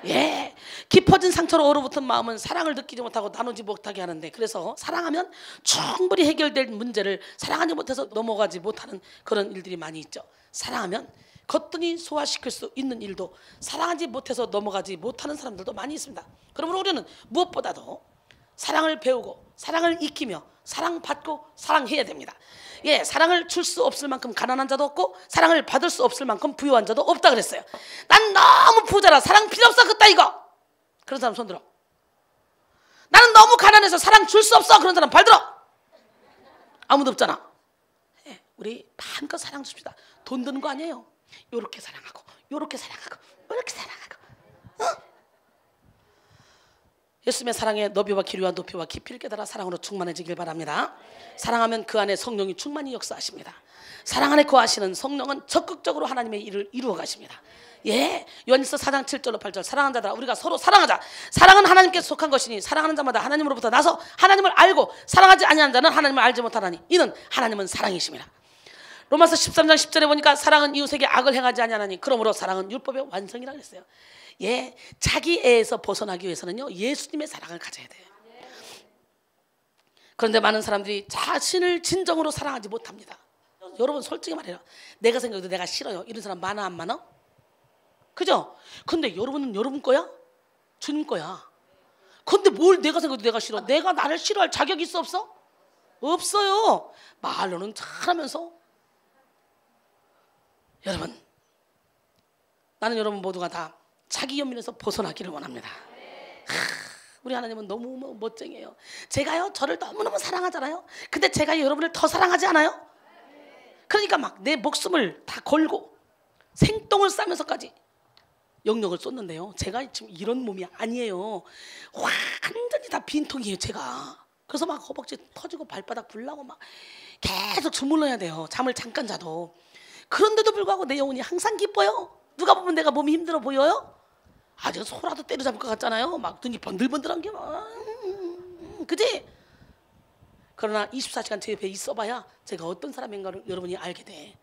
예, 깊어진 상처로 얼어붙은 마음은 사랑을 느끼지 못하고 나누지 못하게 하는데, 그래서 사랑하면 충분히 해결될 문제를 사랑하지 못해서 넘어가지 못하는 그런 일들이 많이 있죠. 사랑하면 거뜬히 소화시킬 수 있는 일도 사랑하지 못해서 넘어가지 못하는 사람들도 많이 있습니다. 그러므로 우리는 무엇보다도 사랑을 배우고 사랑을 익히며 사랑받고 사랑해야 됩니다. 예, 사랑을 줄 수 없을 만큼 가난한 자도 없고 사랑을 받을 수 없을 만큼 부유한 자도 없다 그랬어요. 난 너무 부자라 사랑 필요 없어 그따 이거. 그런 사람 손 들어. 나는 너무 가난해서 사랑 줄 수 없어. 그런 사람 발 들어. 아무도 없잖아. 예, 우리 마음껏 사랑 줍시다. 돈 드는 거 아니에요. 요렇게 사랑하고 요렇게 사랑하고 요렇게 사랑하고. 예수님의 사랑의 너비와 길이와 높이와 깊이를 깨달아 사랑으로 충만해지길 바랍니다. 사랑하면 그 안에 성령이 충만히 역사하십니다. 사랑 안에 거하시는 성령은 적극적으로 하나님의 일을 이루어 가십니다. 예, 요한일서 4장 7절로 8절, 사랑하는 자들아 우리가 서로 사랑하자. 사랑은 하나님께 속한 것이니 사랑하는 자마다 하나님으로부터 나서 하나님을 알고, 사랑하지 아니하는 자는 하나님을 알지 못하나니 이는 하나님은 사랑이십니다. 로마서 13장 10절에 보니까 사랑은 이웃에게 악을 행하지 아니하나니 그러므로 사랑은 율법의 완성이라고 했어요. 예, 자기 애에서 벗어나기 위해서는요 예수님의 사랑을 가져야 돼요. 그런데 많은 사람들이 자신을 진정으로 사랑하지 못합니다. 여러분 솔직히 말해요. 내가 생각해도 내가 싫어요. 이런 사람 많아 안 많아? 그죠? 근데 여러분은 여러분 거야? 주님 거야. 근데 뭘 내가 생각해도 내가 싫어? 내가 나를 싫어할 자격이 있어 없어? 없어요. 말로는 잘하면서. 여러분, 나는 여러분 모두가 다 자기 연민에서 벗어나기를 원합니다. 우리 하나님은 너무 멋쟁이에요. 제가요 저를 너무너무 사랑하잖아요. 근데 제가 여러분을 더 사랑하지 않아요? 그러니까 막 내 목숨을 다 걸고 생똥을 싸면서까지 영역을 쏟는데요, 제가 지금 이런 몸이 아니에요. 완전히 다 빈통이에요 제가. 그래서 막 허벅지 터지고 발바닥 불나고 막 계속 주물러야 돼요. 잠을 잠깐 자도. 그런데도 불구하고 내 영혼이 항상 기뻐요. 누가 보면 내가 몸이 힘들어 보여요? 아주 소라도 때려잡을 것 같잖아요. 막 눈이 번들번들한 게 막, 그지? 그러나 24시간 제 옆에 있어봐야 제가 어떤 사람인가를 여러분이 알게 돼.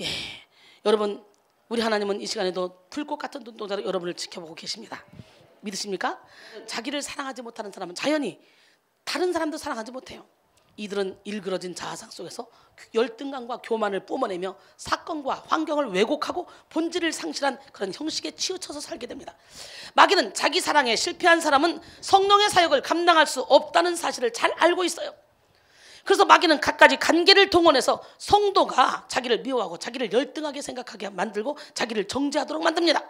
예, 여러분, 우리 하나님은 이 시간에도 불꽃 같은 눈동자로 여러분을 지켜보고 계십니다. 믿으십니까? 자기를 사랑하지 못하는 사람은 자연히 다른 사람도 사랑하지 못해요. 이들은 일그러진 자아상 속에서 열등감과 교만을 뿜어내며 사건과 환경을 왜곡하고 본질을 상실한 그런 형식에 치우쳐서 살게 됩니다. 마귀는 자기 사랑에 실패한 사람은 성령의 사역을 감당할 수 없다는 사실을 잘 알고 있어요. 그래서 마귀는 갖가지 관계를 동원해서 성도가 자기를 미워하고 자기를 열등하게 생각하게 만들고 자기를 정죄하도록 만듭니다.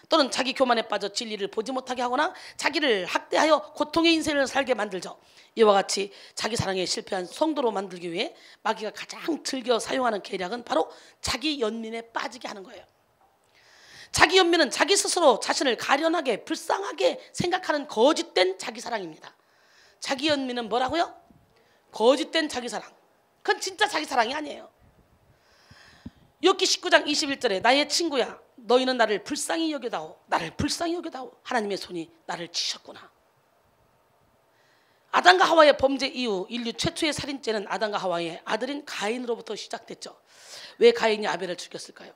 또는 자기 교만에 빠져 진리를 보지 못하게 하거나 자기를 학대하여 고통의 인생을 살게 만들죠. 이와 같이 자기 사랑에 실패한 성도로 만들기 위해 마귀가 가장 즐겨 사용하는 계략은 바로 자기 연민에 빠지게 하는 거예요. 자기 연민은 자기 스스로 자신을 가련하게 불쌍하게 생각하는 거짓된 자기 사랑입니다. 자기 연민은 뭐라고요? 거짓된 자기 사랑. 그건 진짜 자기 사랑이 아니에요. 욥기 19장 21절에 나의 친구야 너희는 나를 불쌍히 여겨다오. 나를 불쌍히 여겨다오. 하나님의 손이 나를 치셨구나. 아담과 하와의 범죄 이후 인류 최초의 살인죄는 아담과 하와의 아들인 가인으로부터 시작됐죠. 왜 가인이 아벨을 죽였을까요?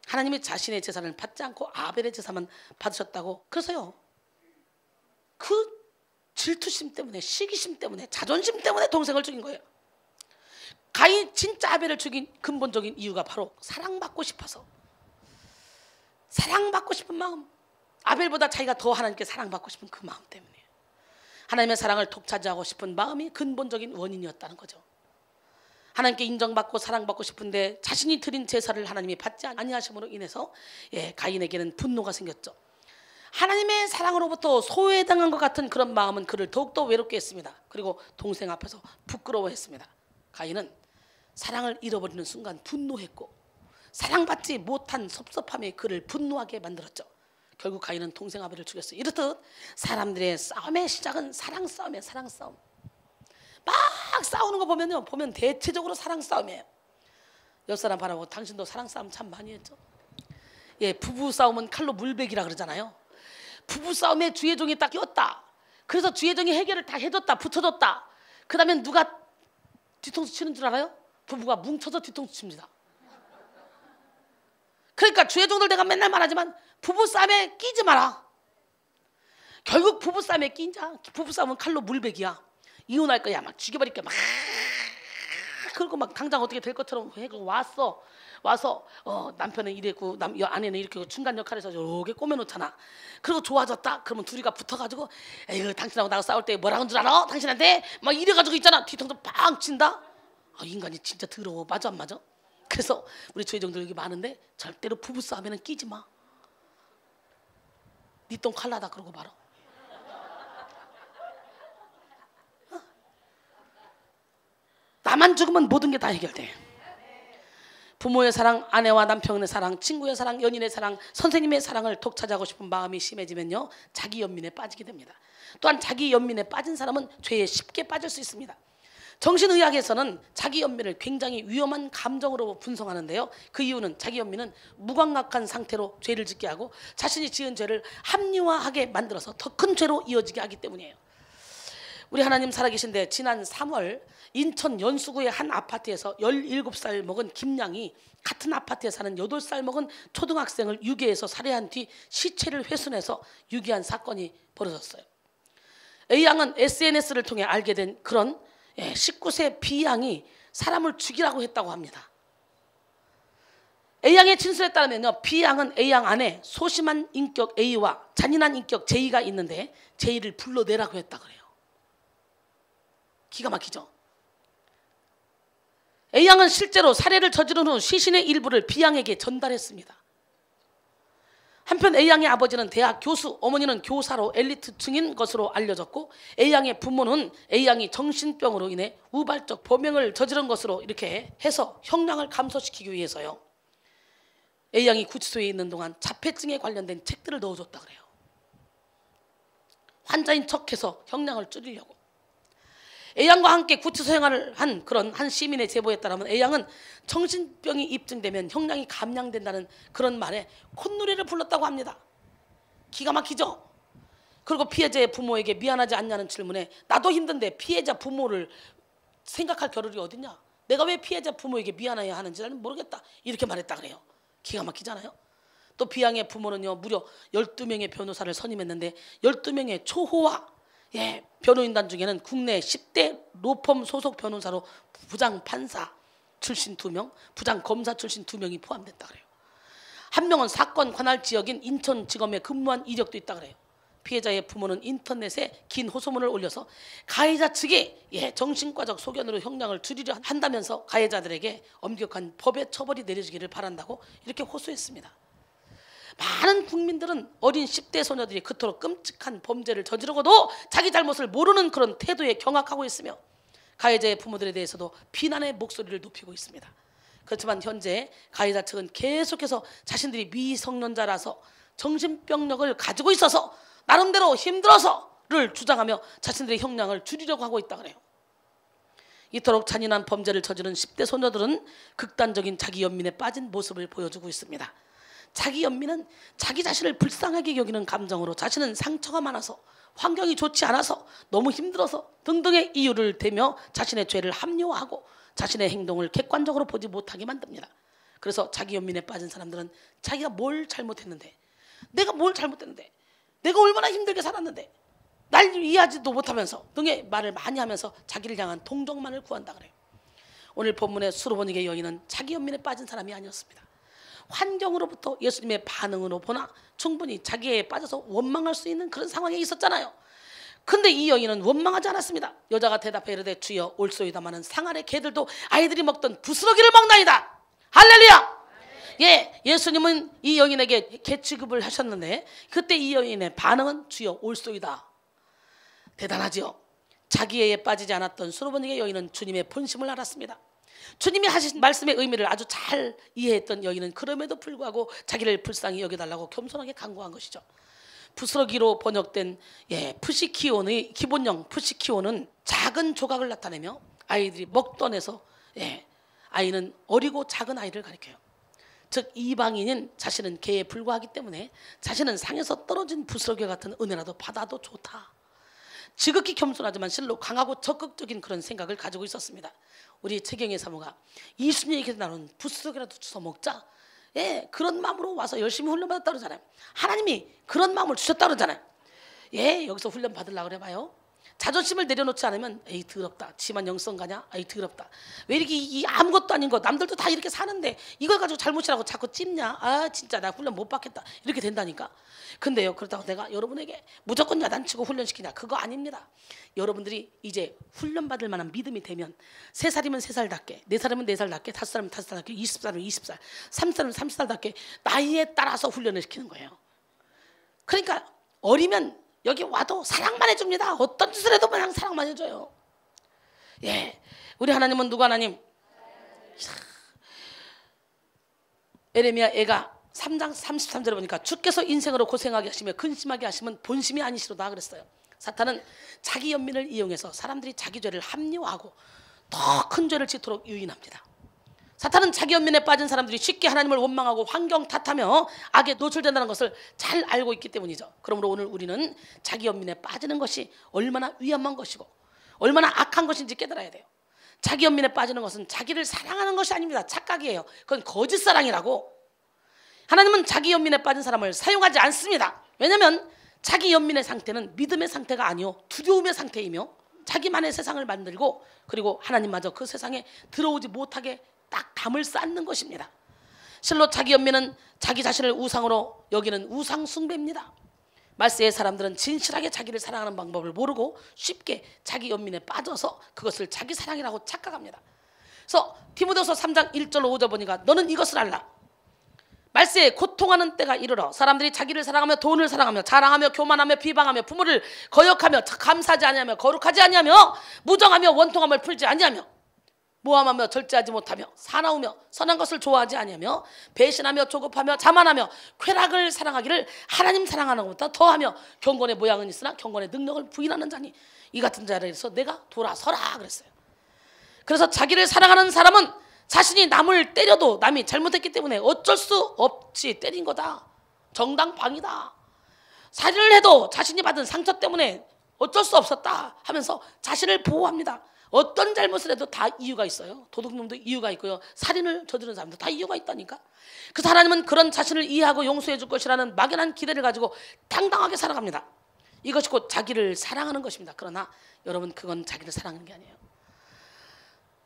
하나님이 자신의 제사를 받지 않고 아벨의 제사만 받으셨다고. 그래서요, 그 질투심 때문에, 시기심 때문에, 자존심 때문에 동생을 죽인 거예요. 가인이 진짜 아벨을 죽인 근본적인 이유가 바로 사랑받고 싶어서, 사랑받고 싶은 마음, 아벨보다 자기가 더 하나님께 사랑받고 싶은 그 마음 때문이에요. 하나님의 사랑을 독차지하고 싶은 마음이 근본적인 원인이었다는 거죠. 하나님께 인정받고 사랑받고 싶은데 자신이 드린 제사를 하나님이 받지 아니하심으로 인해서 가인에게는 분노가 생겼죠. 하나님의 사랑으로부터 소외당한 것 같은 그런 마음은 그를 더욱더 외롭게 했습니다. 그리고 동생 앞에서 부끄러워했습니다. 가인은 사랑을 잃어버리는 순간 분노했고 사랑받지 못한 섭섭함이 그를 분노하게 만들었죠. 결국 가인은 동생 아벨을 죽였어요. 이렇듯 사람들의 싸움의 시작은 사랑 싸움이에요. 사랑 싸움. 막 싸우는 거 보면 대체적으로 사랑 싸움이에요. 옆 사람 바라보고 당신도 사랑 싸움 참 많이 했죠. 부부 싸움은 칼로 물베기라 그러잖아요. 부부 싸움에 주의종이 딱 끼었다. 그래서 주의종이 해결을 다 해줬다, 붙여줬다. 그 다음에 누가 뒤통수 치는 줄 알아요? 부부가 뭉쳐서 뒤통수 칩니다. 그러니까 주의종들 내가 맨날 말하지만 부부 싸움에 끼지 마라. 결국 부부 싸움에 끼자. 부부 싸움은 칼로 물베기야. 이혼할 거야. 막 죽여버릴게. 막 그리고 막 당장 어떻게 될 것처럼 해고 와서 남편은 이랬고 아내는 이렇게 중간 역할에서 이렇게 꼬매놓잖아. 그리고 좋아졌다. 그러면 둘이가 붙어가지고 에이 당신하고 나하고 싸울 때 뭐라는 줄 알아? 당신한테 막 이래가지고 있잖아. 뒤통수 팡 친다. 인간이 진짜 더러워. 맞아 안 맞아? 그래서 우리 조회정들 여기 많은데 절대로 부부 싸움에는 끼지 마. 니 똥 칼라다 그러고 말아. 나만 죽으면 모든 게 다 해결돼. 부모의 사랑, 아내와 남편의 사랑, 친구의 사랑, 연인의 사랑, 선생님의 사랑을 독차지하고 싶은 마음이 심해지면요 자기 연민에 빠지게 됩니다. 또한 자기 연민에 빠진 사람은 죄에 쉽게 빠질 수 있습니다. 정신의학에서는 자기 연민을 굉장히 위험한 감정으로 분석하는데요. 그 이유는 자기 연민은 무감각한 상태로 죄를 짓게 하고 자신이 지은 죄를 합리화하게 만들어서 더 큰 죄로 이어지게 하기 때문이에요. 우리 하나님 살아계신데 지난 3월 인천 연수구의 한 아파트에서 17살 먹은 김양이 같은 아파트에 사는 8살 먹은 초등학생을 유괴해서 살해한 뒤 시체를 훼손해서 유기한 사건이 벌어졌어요. A양은 SNS를 통해 알게 된 그런 19세 B양이 사람을 죽이라고 했다고 합니다. A양의 진술에 따르면요 B양은 A양 안에 소심한 인격 A와 잔인한 인격 J가 있는데 J를 불러내라고 했다 그래요. 기가 막히죠. A양은 실제로 살해를 저지른 후 시신의 일부를 B양에게 전달했습니다. 한편 A양의 아버지는 대학 교수, 어머니는 교사로 엘리트층인 것으로 알려졌고 A양의 부모는 A양이 정신병으로 인해 우발적 범행을 저지른 것으로 이렇게 해서 형량을 감소시키기 위해서요 A양이 구치소에 있는 동안 자폐증에 관련된 책들을 넣어줬다 그래요. 환자인 척해서 형량을 줄이려고. A양과 함께 구치소 생활을 한 그런 한 시민의 제보에 따르면 A양은 정신병이 입증되면 형량이 감량된다는 그런 말에 콧노래를 불렀다고 합니다. 기가 막히죠? 그리고 피해자의 부모에게 미안하지 않냐는 질문에 나도 힘든데 피해자 부모를 생각할 겨를이 어딨냐? 내가 왜 피해자 부모에게 미안해야 하는지 나는 모르겠다. 이렇게 말했다 그래요. 기가 막히잖아요? 또 B양의 부모는요 무려 12명의 변호사를 선임했는데 12명의 초호와 변호인단 중에는 국내 10대 로펌 소속 변호사로 부장 판사 출신 2명, 부장 검사 출신 2명이 포함됐다 그래요. 한 명은 사건 관할 지역인 인천지검에 근무한 이력도 있다 그래요. 피해자의 부모는 인터넷에 긴 호소문을 올려서 가해자 측이 정신과적 소견으로 형량을 줄이려 한다면서 가해자들에게 엄격한 법의 처벌이 내려지기를 바란다고 이렇게 호소했습니다. 많은 국민들은 어린 10대 소녀들이 그토록 끔찍한 범죄를 저지르고도 자기 잘못을 모르는 그런 태도에 경악하고 있으며 가해자의 부모들에 대해서도 비난의 목소리를 높이고 있습니다. 그렇지만 현재 가해자 측은 계속해서 자신들이 미성년자라서 정신병력을 가지고 있어서 나름대로 힘들어서를 주장하며 자신들의 형량을 줄이려고 하고 있다 그래요. 이토록 잔인한 범죄를 저지른 10대 소녀들은 극단적인 자기 연민에 빠진 모습을 보여주고 있습니다. 자기 연민은 자기 자신을 불쌍하게 여기는 감정으로 자신은 상처가 많아서 환경이 좋지 않아서 너무 힘들어서 등등의 이유를 대며 자신의 죄를 합리화하고 자신의 행동을 객관적으로 보지 못하게 만듭니다. 그래서 자기 연민에 빠진 사람들은 자기가 뭘 잘못했는데, 내가 뭘 잘못했는데, 내가 얼마나 힘들게 살았는데 날 이해하지도 못하면서 등의 말을 많이 하면서 자기를 향한 동정만을 구한다 그래요. 오늘 본문의 수르보니게 여인은 자기 연민에 빠진 사람이 아니었습니다. 환경으로부터 예수님의 반응으로 보나 충분히 자기에 빠져서 원망할 수 있는 그런 상황에 있었잖아요. 근데 이 여인은 원망하지 않았습니다. 여자가 대답해 이르되 주여 올소이다마는 상 아래 개들도 아이들이 먹던 부스러기를 먹나이다. 할렐루야. 예수님은 이 여인에게 개 취급을 하셨는데 그때 이 여인의 반응은 주여 올소이다. 대단하지요. 자기애에 빠지지 않았던 수르보니게 여인은 주님의 본심을 알았습니다. 주님이 하신 말씀의 의미를 아주 잘 이해했던 여인은 그럼에도 불구하고 자기를 불쌍히 여겨달라고 겸손하게 간구한 것이죠. 부스러기로 번역된 푸시키온의 기본형 푸시키온은 작은 조각을 나타내며 아이들이 먹던에서 아이는 어리고 작은 아이를 가리켜요. 즉 이방인인 자신은 개에 불과하기 때문에 자신은 상에서 떨어진 부스러기 같은 은혜라도 받아도 좋다. 지극히 겸손하지만 실로 강하고 적극적인 그런 생각을 가지고 있었습니다. 우리 최경의 사모가 이순이에게 나눈 부스러기라도 주워 먹자. 그런 마음으로 와서 열심히 훈련받았다 그러잖아요. 하나님이 그런 마음을 주셨다 그러잖아요. 여기서 훈련 받으려고 그래 봐요. 자존심을 내려놓지 않으면 에이 더럽다. 지만 영성 가냐? 에이 더럽다. 왜 이렇게 이 아무것도 아닌 거 남들도 다 이렇게 사는데 이걸 가지고 잘못이라고 자꾸 찝냐? 아 진짜 나 훈련 못 받겠다. 이렇게 된다니까. 근데요 그렇다고 내가 여러분에게 무조건 야단치고 훈련시키냐? 그거 아닙니다. 여러분들이 이제 훈련받을 만한 믿음이 되면 3살이면 3살답게 4살이면 4살답게 5살이면 5살답게 20살이면 20살 30살이면 30살답게 나이에 따라서 훈련을 시키는 거예요. 그러니까 어리면 여기 와도 사랑만 해줍니다. 어떤 짓을 해도 그냥 사랑만 해줘요. 우리 하나님은 누구 하나님? 에레미야 애가 3장 33절에 보니까 주께서 인생으로 고생하게 하시며 근심하게 하시면 본심이 아니시로다 그랬어요. 사탄은 자기 연민을 이용해서 사람들이 자기 죄를 합리화하고 더 큰 죄를 짓도록 유인합니다. 사탄은 자기 연민에 빠진 사람들이 쉽게 하나님을 원망하고 환경 탓하며 악에 노출된다는 것을 잘 알고 있기 때문이죠. 그러므로 오늘 우리는 자기 연민에 빠지는 것이 얼마나 위험한 것이고 얼마나 악한 것인지 깨달아야 돼요. 자기 연민에 빠지는 것은 자기를 사랑하는 것이 아닙니다. 착각이에요. 그건 거짓 사랑이라고. 하나님은 자기 연민에 빠진 사람을 사용하지 않습니다. 왜냐하면 자기 연민의 상태는 믿음의 상태가 아니요 두려움의 상태이며 자기만의 세상을 만들고 그리고 하나님마저 그 세상에 들어오지 못하게 딱 담을 쌓는 것입니다. 실로 자기 연민은 자기 자신을 우상으로 여기는 우상 숭배입니다. 말세의 사람들은 진실하게 자기를 사랑하는 방법을 모르고 쉽게 자기 연민에 빠져서 그것을 자기 사랑이라고 착각합니다. 그래서 디모데후서 3장 1절 5절 보니까 너는 이것을 알라. 말세에 고통하는 때가 이르러 사람들이 자기를 사랑하며 돈을 사랑하며 자랑하며 교만하며 비방하며 부모를 거역하며 감사하지 아니하며 거룩하지 아니하며 무정하며 원통함을 풀지 아니하며 모함하며 절제하지 못하며 사나우며 선한 것을 좋아하지 아니하며 배신하며 조급하며 자만하며 쾌락을 사랑하기를 하나님 사랑하는 것보다 더하며 경건의 모양은 있으나 경건의 능력을 부인하는 자니 이 같은 자를 위해서 내가 돌아서라 그랬어요. 그래서 자기를 사랑하는 사람은 자신이 남을 때려도 남이 잘못했기 때문에 어쩔 수 없이 때린 거다. 정당방위다. 살인을 해도 자신이 받은 상처 때문에 어쩔 수 없었다 하면서 자신을 보호합니다. 어떤 잘못을 해도 다 이유가 있어요. 도둑놈도 이유가 있고요. 살인을 저지른 사람도 다 이유가 있다니까. 그래서 하나님은 그런 자신을 이해하고 용서해 줄 것이라는 막연한 기대를 가지고 당당하게 살아갑니다. 이것이 곧 자기를 사랑하는 것입니다. 그러나 여러분, 그건 자기를 사랑하는 게 아니에요.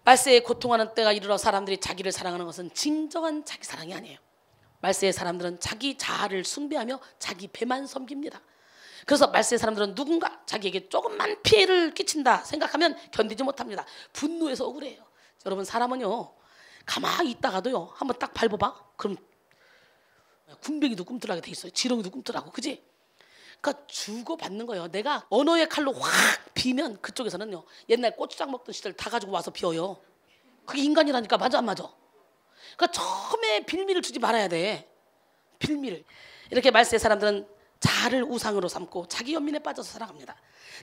말세에 고통하는 때가 이르러 사람들이 자기를 사랑하는 것은 진정한 자기 사랑이 아니에요. 말세의 사람들은 자기 자아를 숭배하며 자기 배만 섬깁니다. 그래서 말세의 사람들은 누군가 자기에게 조금만 피해를 끼친다 생각하면 견디지 못합니다. 분노해서 억울해요. 여러분, 사람은요 가만히 있다가도요 한번 딱 밟아봐, 그럼 군뱅이도 꿈틀하게 돼 있어요. 지렁이도 꿈틀하고, 그지? 그러니까 주고받는 거예요. 내가 언어의 칼로 확 비면 그쪽에서는요 옛날 고추장 먹던 시절 다 가지고 와서 비워요. 그게 인간이라니까. 맞아 안 맞아? 그러니까 처음에 빌미를 주지 말아야 돼. 빌미를. 이렇게 말세의 사람들은 자아를 우상으로 삼고 자기 연민에 빠져서 살아갑니다.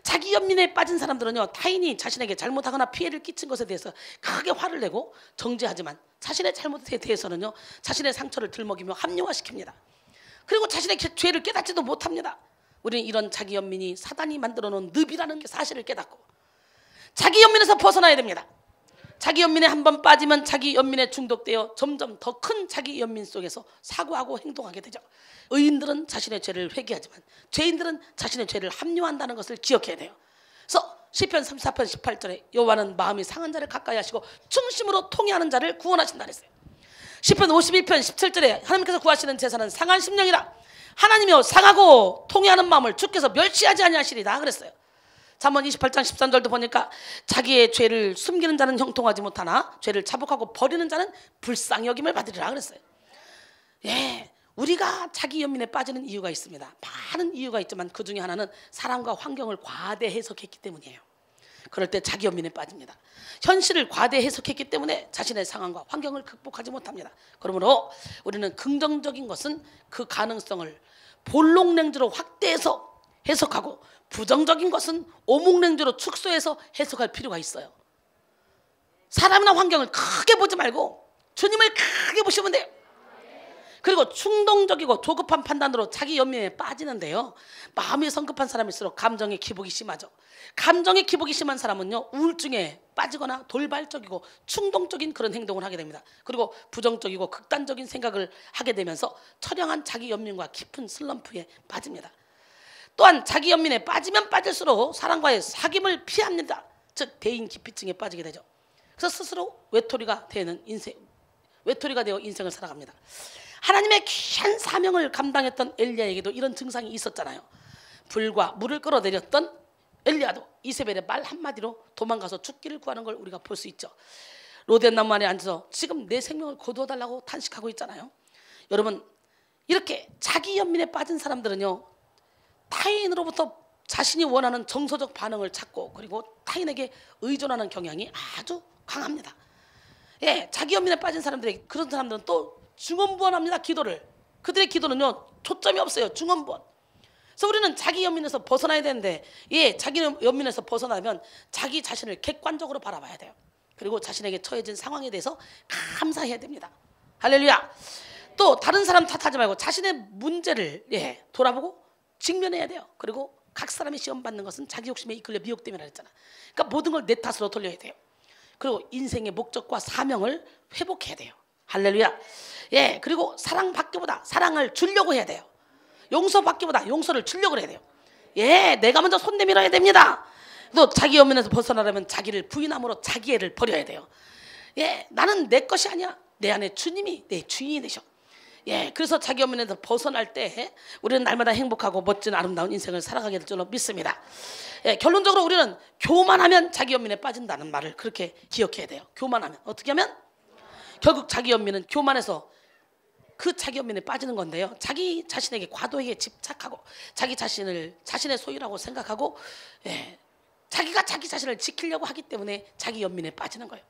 자기 연민에 빠진 사람들은요 타인이 자신에게 잘못하거나 피해를 끼친 것에 대해서 크게 화를 내고 정죄하지만 자신의 잘못에 대해서는요 자신의 상처를 들먹이며 합리화시킵니다. 그리고 자신의 죄를 깨닫지도 못합니다. 우리는 이런 자기 연민이 사단이 만들어 놓은 늪이라는 사실을 깨닫고 자기 연민에서 벗어나야 됩니다. 자기 연민에 한번 빠지면 자기 연민에 중독되어 점점 더 큰 자기 연민 속에서 사고하고 행동하게 되죠. 의인들은 자신의 죄를 회개하지만 죄인들은 자신의 죄를 합리화한다는 것을 기억해야 돼요. 그래서 시편 34편 18절에 여호와는 마음이 상한 자를 가까이 하시고 중심으로 통회하는 자를 구원하신다 그랬어요. 시편 52편 17절에 하나님께서 구하시는 제사는 상한 심령이라. 하나님이여 상하고 통회하는 마음을 주께서 멸시하지 아니하시리다 그랬어요. 잠언 28장 13절도 보니까 자기의 죄를 숨기는 자는 형통하지 못하나 죄를 자복하고 버리는 자는 불쌍히 여김을 받으리라 그랬어요. 예, 우리가 자기 연민에 빠지는 이유가 있습니다. 많은 이유가 있지만 그 중에 하나는 사람과 환경을 과대 해석했기 때문이에요. 그럴 때 자기 연민에 빠집니다. 현실을 과대 해석했기 때문에 자신의 상황과 환경을 극복하지 못합니다. 그러므로 우리는 긍정적인 것은 그 가능성을 볼록냉주로 확대해서 해석하고 부정적인 것은 오목냉주로 축소해서 해석할 필요가 있어요. 사람이나 환경을 크게 보지 말고 주님을 크게 보시면 돼요. 그리고 충동적이고 조급한 판단으로 자기 연민에 빠지는데요 마음이 성급한 사람일수록 감정의 기복이 심하죠. 감정의 기복이 심한 사람은요 우울증에 빠지거나 돌발적이고 충동적인 그런 행동을 하게 됩니다. 그리고 부정적이고 극단적인 생각을 하게 되면서 처량한 자기 연민과 깊은 슬럼프에 빠집니다. 또한 자기 연민에 빠지면 빠질수록 사람과의 사귐을 피합니다. 즉 대인 기피증에 빠지게 되죠. 그래서 스스로 외톨이가 되어 인생을 살아갑니다. 하나님의 귀한 사명을 감당했던 엘리야에게도 이런 증상이 있었잖아요. 불과 물을 끌어내렸던 엘리야도 이세벨의 말 한마디로 도망가서 죽기를 구하는 걸 우리가 볼 수 있죠. 로덴 나무 안에 앉아서 지금 내 생명을 거두어달라고 탄식하고 있잖아요. 여러분, 이렇게 자기 연민에 빠진 사람들은요 타인으로부터 자신이 원하는 정서적 반응을 찾고 그리고 타인에게 의존하는 경향이 아주 강합니다. 예, 자기 연민에 빠진 사람들에게 그런 사람들은 또 중언부언합니다. 기도를. 그들의 기도는요 초점이 없어요. 중언부언. 그래서 우리는 자기 연민에서 벗어나야 되는데 자기 연민에서 벗어나면 자기 자신을 객관적으로 바라봐야 돼요. 그리고 자신에게 처해진 상황에 대해서 감사해야 됩니다. 할렐루야. 또 다른 사람 탓하지 말고 자신의 문제를 돌아보고 직면해야 돼요. 그리고 각 사람이 시험 받는 것은 자기 욕심에 이끌려 미혹됨이라 했잖아. 그러니까 모든 걸 내 탓으로 돌려야 돼요. 그리고 인생의 목적과 사명을 회복해야 돼요. 할렐루야. 그리고 사랑받기보다 사랑을 주려고 해야 돼요. 용서받기보다 용서를 주려고 해야 돼요. 내가 먼저 손 내밀어야 됩니다. 또 자기 연민에서 벗어나려면 자기를 부인함으로 자기애를 버려야 돼요. 나는 내 것이 아니야. 내 안에 주님이 내 주인이 되셔. 그래서 자기 연민에서 벗어날 때 우리는 날마다 행복하고 멋진 아름다운 인생을 살아가게 될 줄로 믿습니다. 결론적으로 우리는 교만하면 자기 연민에 빠진다는 말을 그렇게 기억해야 돼요. 교만하면 어떻게 하면? 결국 자기 연민은 교만해서 그 자기 연민에 빠지는 건데요. 자기 자신에게 과도하게 집착하고 자기 자신을 자신의 소유라고 생각하고 자기가 자기 자신을 지키려고 하기 때문에 자기 연민에 빠지는 거예요.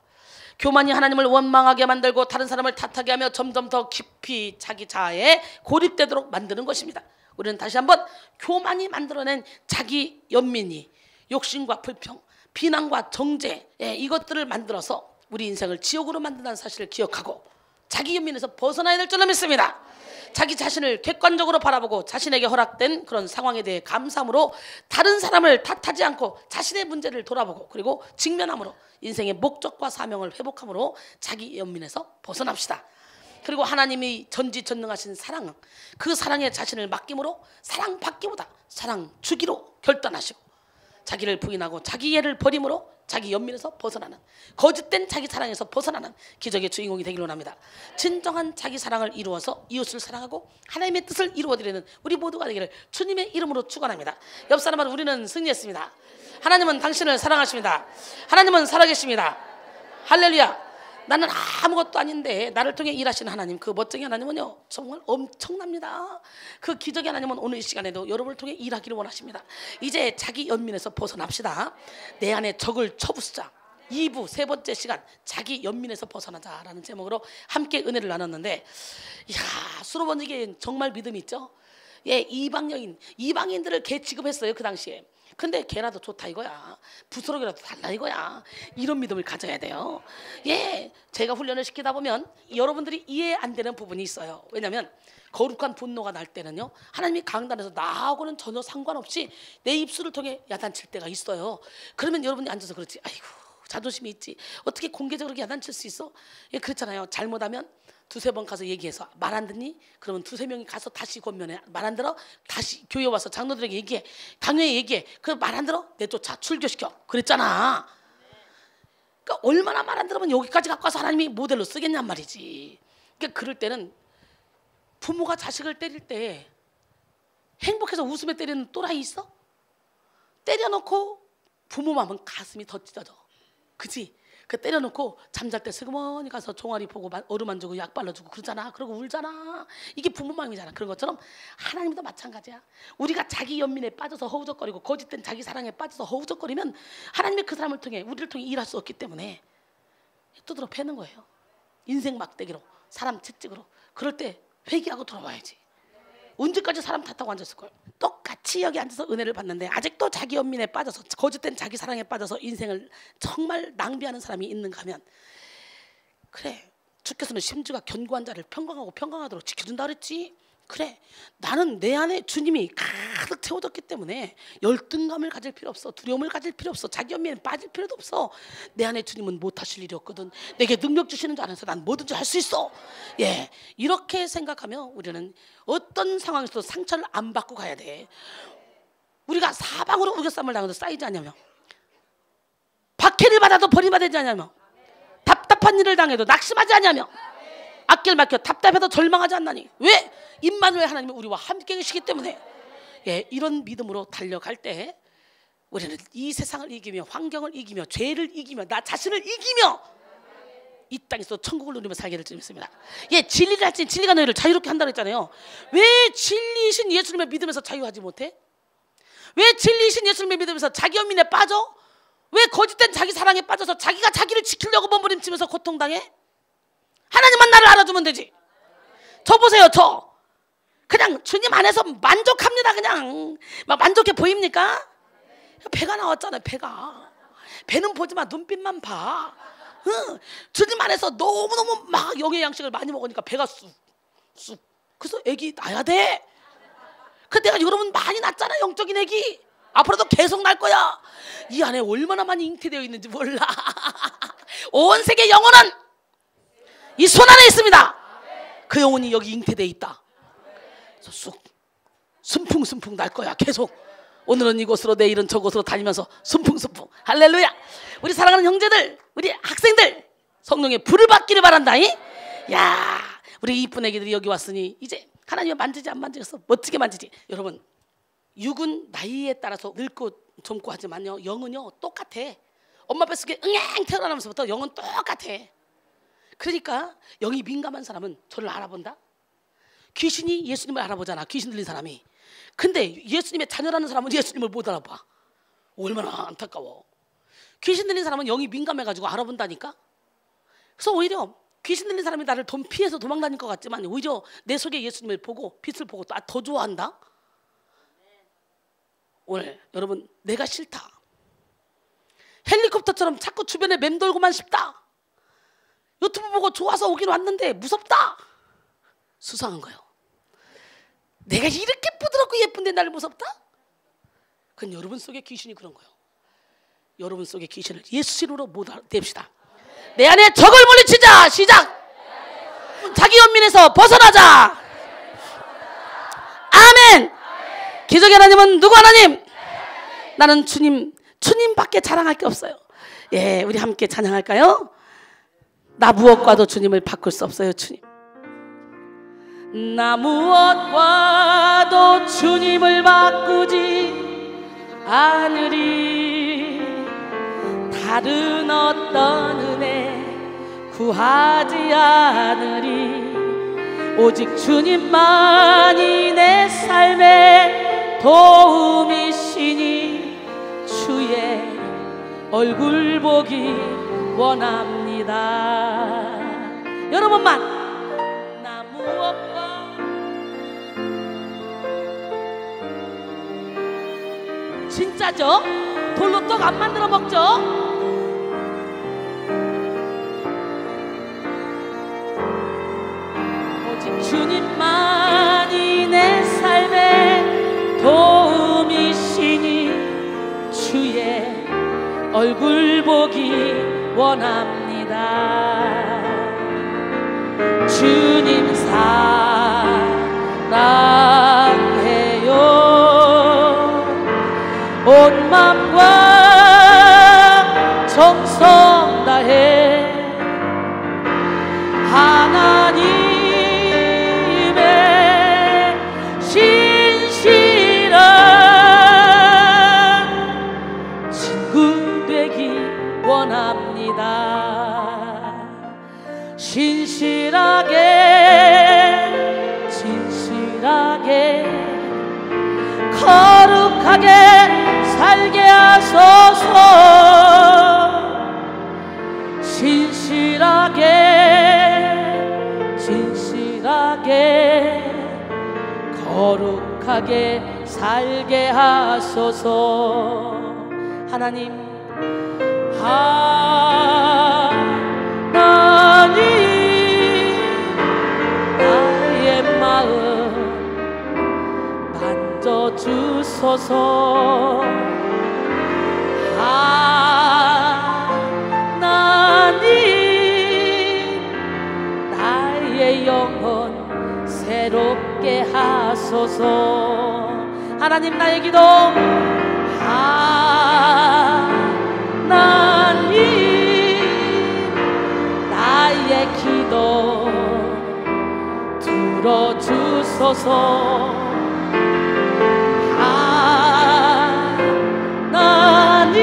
교만이 하나님을 원망하게 만들고 다른 사람을 탓하게 하며 점점 더 깊이 자기 자아에 고립되도록 만드는 것입니다. 우리는 다시 한번 교만이 만들어낸 자기 연민이 욕심과 불평, 비난과 정죄 이것들을 만들어서 우리 인생을 지옥으로 만든다는 사실을 기억하고 자기 연민에서 벗어나야 될 줄로 믿습니다. 자기 자신을 객관적으로 바라보고 자신에게 허락된 그런 상황에 대해 감사함으로 다른 사람을 탓하지 않고 자신의 문제를 돌아보고 그리고 직면함으로 인생의 목적과 사명을 회복함으로 자기 연민에서 벗어납시다. 그리고 하나님이 전지전능하신 사랑, 그 사랑에 자신을 맡김으로 사랑 받기보다 사랑 주기로 결단하시고 자기를 부인하고 자기 애를 버림으로 자기 연민에서 벗어나는, 거짓된 자기 사랑에서 벗어나는 기적의 주인공이 되기를 원합니다. 진정한 자기 사랑을 이루어서 이웃을 사랑하고 하나님의 뜻을 이루어드리는 우리 모두가 되기를 주님의 이름으로 축원합니다. 옆 사람은 우리는 승리했습니다. 하나님은 당신을 사랑하십니다. 하나님은 살아계십니다. 할렐루야. 나는 아무것도 아닌데 나를 통해 일하시는 하나님, 그 멋쟁이 하나님은요 정말 엄청납니다. 그 기적의 하나님은 오늘 이 시간에도 여러분을 통해 일하기를 원하십니다. 이제 자기 연민에서 벗어납시다. 내 안에 적을 쳐부수자. 2부 세 번째 시간, 자기 연민에서 벗어나자라는 제목으로 함께 은혜를 나눴는데, 이야, 수로 번지기엔 정말 믿음이 있죠. 예, 이방인들을 개 취급했어요 그 당시에. 근데 걔라도 좋다 이거야. 부스러기라도 달라 이거야. 이런 믿음을 가져야 돼요. 예, 제가 훈련을 시키다 보면 여러분들이 이해 안 되는 부분이 있어요. 왜냐하면 거룩한 분노가 날 때는요, 하나님이 강단에서 나하고는 전혀 상관없이 내 입술을 통해 야단칠 때가 있어요. 그러면 여러분이 앉아서 그렇지, 아이고 자존심이 있지, 어떻게 공개적으로 야단칠 수 있어? 예, 그렇잖아요. 잘못하면 두세 번 가서 얘기해서 말 안 듣니? 그러면 두세 명이 가서 다시 권면해. 말 안 들어? 다시 교회 와서 장로들에게 얘기해. 당회에 얘기해. 그 말 안 들어? 내쫓아 출교시켜. 그랬잖아. 그러니까 얼마나 말 안 들으면 여기까지 갖고 와서 하나님이 모델로 쓰겠냔 말이지. 그러니까 그럴 때는 부모가 자식을 때릴 때 행복해서 웃으며 때리는 또라이 있어? 때려놓고 부모 마음은 가슴이 더 찢어져. 그치? 그 때려놓고 잠잘 때 슬그머니 가서 종아리 보고 어루만지고 약 발라주고 그러잖아. 그러고 울잖아. 이게 부모 마음이잖아. 그런 것처럼 하나님도 마찬가지야. 우리가 자기 연민에 빠져서 허우적거리고 거짓된 자기 사랑에 빠져서 허우적거리면 하나님이 그 사람을 통해, 우리를 통해 일할 수 없기 때문에 두드러 패는 거예요. 인생 막대기로, 사람 채찍으로. 그럴 때 회개하고 돌아와야지. 언제까지 사람 탓하고 앉았을걸? 똑같이 여기 앉아서 은혜를 받는데 아직도 자기 연민에 빠져서 거짓된 자기 사랑에 빠져서 인생을 정말 낭비하는 사람이 있는가 하면, 그래, 주께서는 심지가 견고한 자를 평강하고 평강하도록 지켜준다 그랬지. 그래, 나는 내 안에 주님이 가득 채워졌기 때문에 열등감을 가질 필요 없어. 두려움을 가질 필요 없어. 자기 연민에 빠질 필요도 없어. 내 안에 주님은 못하실 일이 없거든. 내게 능력 주시는 줄 알아서 난 뭐든지 할 수 있어. 예, 이렇게 생각하면 우리는 어떤 상황에서도 상처를 안 받고 가야 돼. 우리가 사방으로 우겨쌈을 당해도 쌓이지 않냐며, 박해를 받아도 버림받지 않냐며, 답답한 일을 당해도 낙심하지 않냐며, 앞길 막혀 답답해도 절망하지 않나니. 왜? 임마누엘 하나님이 우리와 함께 계시기 때문에. 예, 이런 믿음으로 달려갈 때 우리는 이 세상을 이기며 환경을 이기며 죄를 이기며 나 자신을 이기며 이 땅에서 천국을 누리며 살게 될 줄 믿습니다. 예, 진리를 할지 진리가 너희를 자유롭게 한다고 했잖아요. 왜 진리이신 예수님을 믿으면서 자유하지 못해? 왜 진리이신 예수님을 믿으면서 자기 연민에 빠져? 왜 거짓된 자기 사랑에 빠져서 자기가 자기를 지키려고 몸부림치면서 고통당해? 하나님만 나를 알아주면 되지. 저 보세요, 저 그냥 주님 안에서 만족합니다. 그냥 막 만족해 보입니까? 배가 나왔잖아요. 배는 보지 마, 눈빛만 봐. 응. 주님 안에서 너무너무 막 영의 양식을 많이 먹으니까 배가 쑥. 그래서 애기 낳아야 돼. 그 내가 여러분 많이 낳았잖아. 영적인 애기 앞으로도 계속 낳을 거야. 이 안에 얼마나 많이 잉태되어 있는지 몰라. 온 세계 영혼은 이 손 안에 있습니다. 그 영혼이 여기 잉태되어 있다. 그래서 쑥 순풍순풍 날 거야. 계속 오늘은 이곳으로 내일은 저곳으로 다니면서 순풍순풍. 할렐루야. 우리 사랑하는 형제들, 우리 학생들, 성령의 불을 받기를 바란다이. 야, 우리 이쁜 애기들이 여기 왔으니 이제 하나님을 만지지 안 만지겠어. 멋지게 만지지. 여러분, 육은 나이에 따라서 늙고 젊고 하지만요, 영은요 똑같아. 엄마 뱃속에 응앵 태어나면서부터 영은 똑같아. 그러니까 영이 민감한 사람은 저를 알아본다. 귀신이 예수님을 알아보잖아. 귀신 들린 사람이. 근데 예수님의 자녀라는 사람은 예수님을 못 알아봐. 얼마나 안타까워. 귀신 들린 사람은 영이 민감해가지고 알아본다니까. 그래서 오히려 귀신 들린 사람이 나를 피해서 도망다닐 것 같지만 오히려 내 속에 예수님을 보고 빛을 보고 더 좋아한다. 오늘 여러분, 내가 싫다, 헬리콥터처럼 자꾸 주변에 맴돌고만 싶다, 유튜브 보고 좋아서 오긴 왔는데 무섭다, 수상한 거예요. 내가 이렇게 부드럽고 예쁜데 나를 무섭다? 그건 여러분 속에 귀신이 그런 거예요. 여러분 속에 귀신을 예수 이름으로 못 냅시다. 내 안에 적을 물리치자. 시작. 자기 연민에서 벗어나자. 아멘. 기적의 하나님은 누구 하나님? 나는 주님밖에 자랑할 게 없어요. 예, 우리 함께 찬양할까요? 나 무엇과도 주님을 바꿀 수 없어요. 주님, 나 무엇과도 주님을 바꾸지 않으리. 다른 어떤 은혜 구하지 않으리. 오직 주님만이 내 삶의 도움이시니 주의 얼굴 보기 원합니다. 여러분만 나 무엇과 진짜죠? 돌로 떡 안 만들어 먹죠? 오직 주님만이 내 삶의 도움이시니 주의 얼굴 보기 원합니다. 주님 사랑해요. 온 맘과 정성 다해 하나님의 신실한 친구 되기 원합니다. 진실하게 거룩하게 살게 하소서. 진실하게 거룩하게 살게 하소서. 하나님, 나의 마음 만져주소서. 하나님, 나의 영혼 새롭게 하소서. 하나님, 나의 기도 하나님, 나의 기도 들어주소서. 하나님,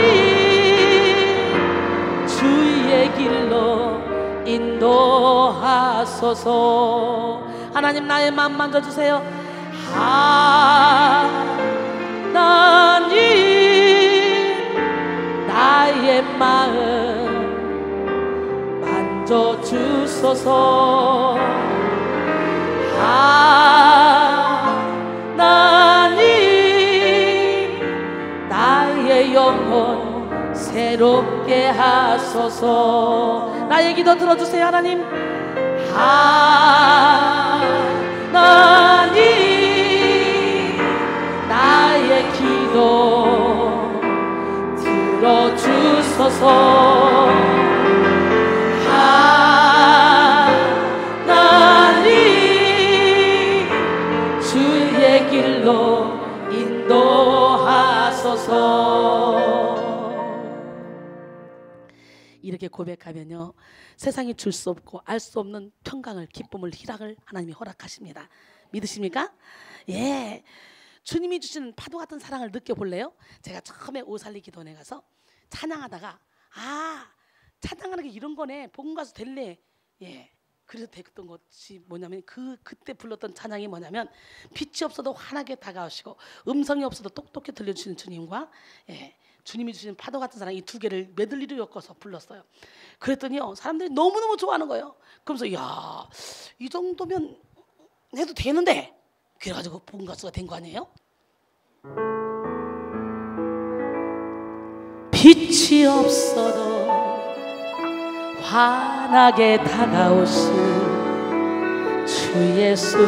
주의 길로 인도하소서. 하나님, 나의 마음 만져주세요. 하나님, 나의 마음 만져주소서. 하나님, 나의 영혼 새롭게 하소서. 나의 기도 들어주세요. 하나님, 하나님, 나의 기도 들어주소서. 하나님, 주의 길로 인도하소서. 이렇게 고백하면요, 세상이 줄 수 없고 알 수 없는 평강을, 기쁨을, 희락을 하나님이 허락하십니다. 믿으십니까? 예, 주님이 주시는 파도 같은 사랑을 느껴볼래요? 제가 처음에 오살리 기도원에 가서 찬양하다가 찬양하는 게 이런 거네, 복음 가수 될래. 예, 그래서 됐던 것이 뭐냐면 그때 불렀던 찬양이 뭐냐면, 빛이 없어도 환하게 다가오시고 음성이 없어도 똑똑히 들려주시는 주님과 주님이 주시는 파도 같은 사랑, 이 두 개를 메들리로 엮어서 불렀어요. 그랬더니요, 사람들이 너무너무 좋아하는 거예요. 그러면서 야, 이 정도면 해도 되는데, 그래가지고 복음 가수가 된 거 아니에요? 빛이 없어도 환하게 다가오시는 주 예수,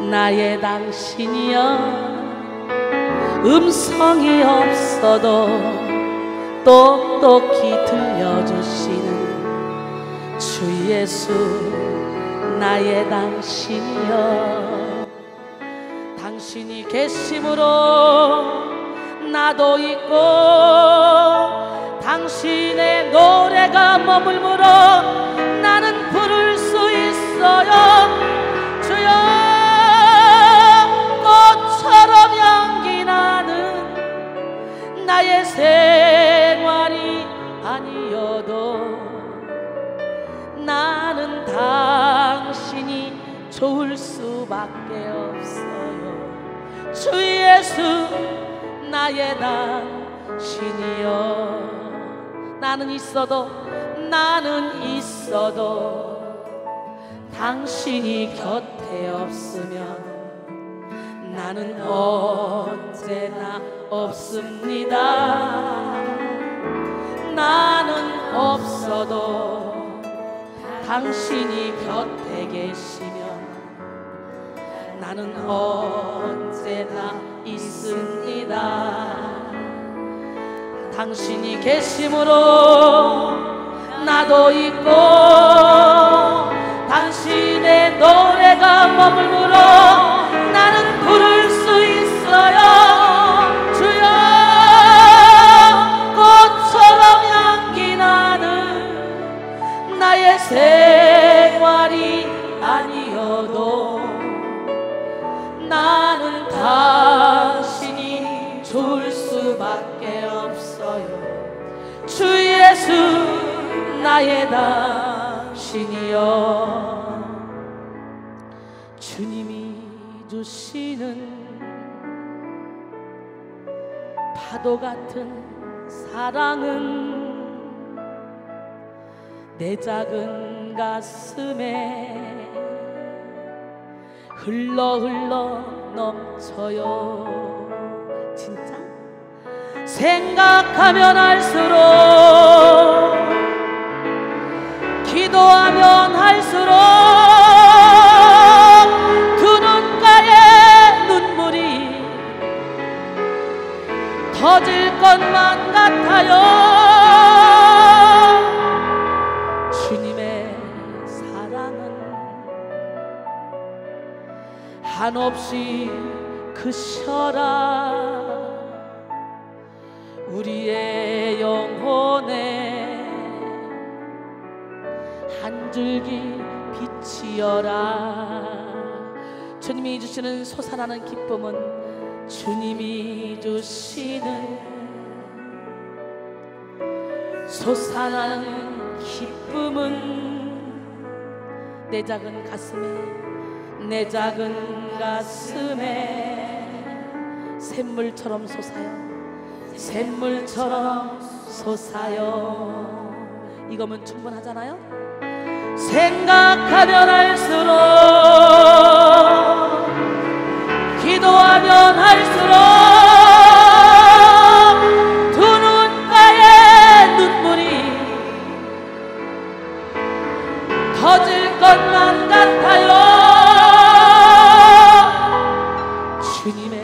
나의 당신이여. 음성이 없어도 똑똑히 들려주시는 주 예수, 나의 당신이여. 당신이 계심으로 나도 있고 당신의 노래가 머물므로 나는 부를 수 있어요. 주여 꽃처럼 향기 나는 나의 생활이 아니어도 나는 당신이 좋을 수밖에 없어요. 주 예수 나의 당신이여. 나는 있어도 당신이 곁에 없으면 나는 언제나 없습니다. 나는 없어도 당신이 곁에 계시면 나는 언제나 있습니다. 당신이 계심으로 나도 있고 당신의 노래가 머물므로 나는 부를 수 있어요. 주여 꽃처럼 향기 나는 나의 생활이 아니어도 나는 당신이 좋을 수밖에 없어요. 주 예수 나의 당신이여. 주님이 주시는 파도 같은 사랑은 내 작은 가슴에 흘러 넘쳐요. 진짜 생각하면 할수록 기도하면 할수록 두 눈가에 눈물이 터질 것만 같아요. 주님의 사랑은 한없이 크셔라. 우리의 영혼에 한 줄기 빛이여라. 주님이 주시는 솟아나는 기쁨은 주님이 주시는 솟아나는 기쁨은 내 작은 가슴에 샘물처럼 솟아요. 이거면 충분하잖아요. 생각하면 할수록 기도하면 할수록 두 눈가에 눈물이 터질 것만 같아요. 주님의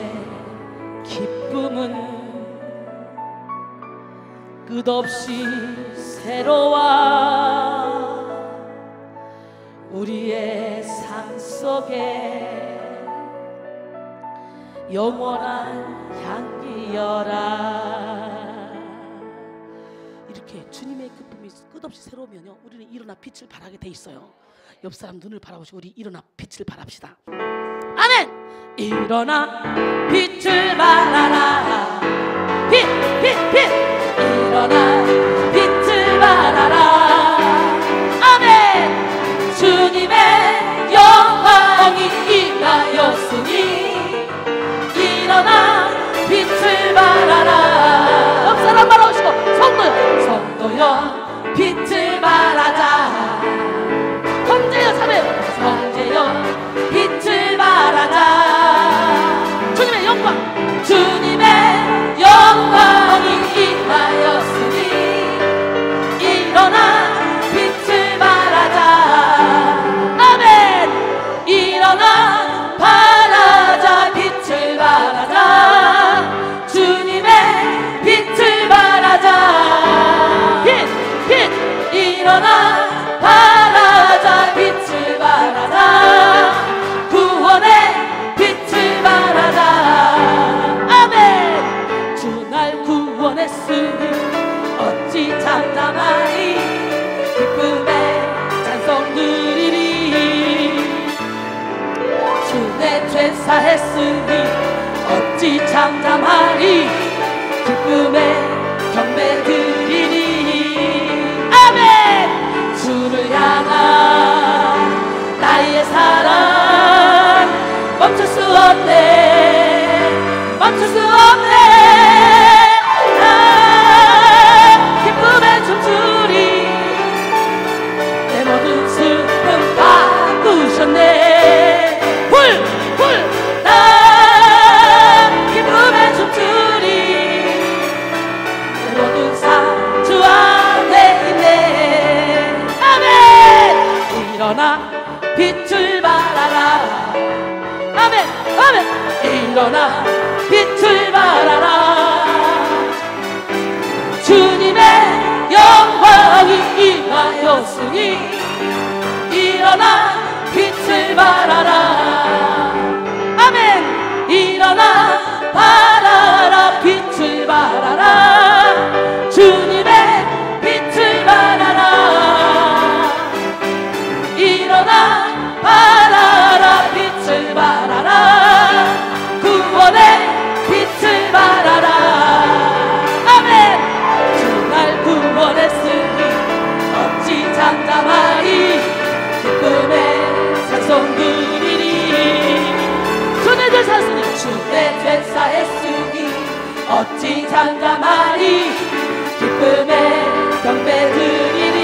기쁨은 끝없이 새로워. 우리의 삶 속에 영원한 향기여라. 이렇게 주님의 기쁨이 끝없이 새로우면요, 우리는 일어나 빛을 발하게 돼 있어요. 옆 사람 눈을 바라보시고 우리 일어나 빛을 발합시다. 아멘. 일어나 빛을 발하라. 빛 일어나 빛을 발하라. 아멘. 주님의 영광이 임하였으니 일어나 빛을 발하라. 옆 사람 바라보시고 성도여 빛을 발하자. 형제여 자매여 형제여 빛을 발하자. 주님의 영광이 구원했으니 어찌 잠잠하리 기쁨의 찬송 드리리 주 내 죄 사했으니 어찌 잠잠하리 기쁨의 경배 드리리 아멘 주를 향한 나의 사랑 멈출 수 없네 멈출 수 없네 나 기쁨에 춤추리 내 모든 슬픔 바꾸셨네 나 기쁨에 춤추리 내 모든 삶 주 안에 있네 아멘 일어나 빛을 발하라 아멘 아멘 일어나 빛을 발하라 주님의 영광이 임하였으니 일어나 빛을 발하라 아멘 일어나 발하라 빛을 발하라 주님의 빛을 발하라 일어나 발하라 빛을 발하라 구원의 빛을 발하라 아멘 주날 구원했으니 어찌 잠잠하리 기쁨의 찬송 드리리 주내 죄 사했으니 주내 죄 사했으니 어찌 잠잠하리 기쁨의 경배 드리리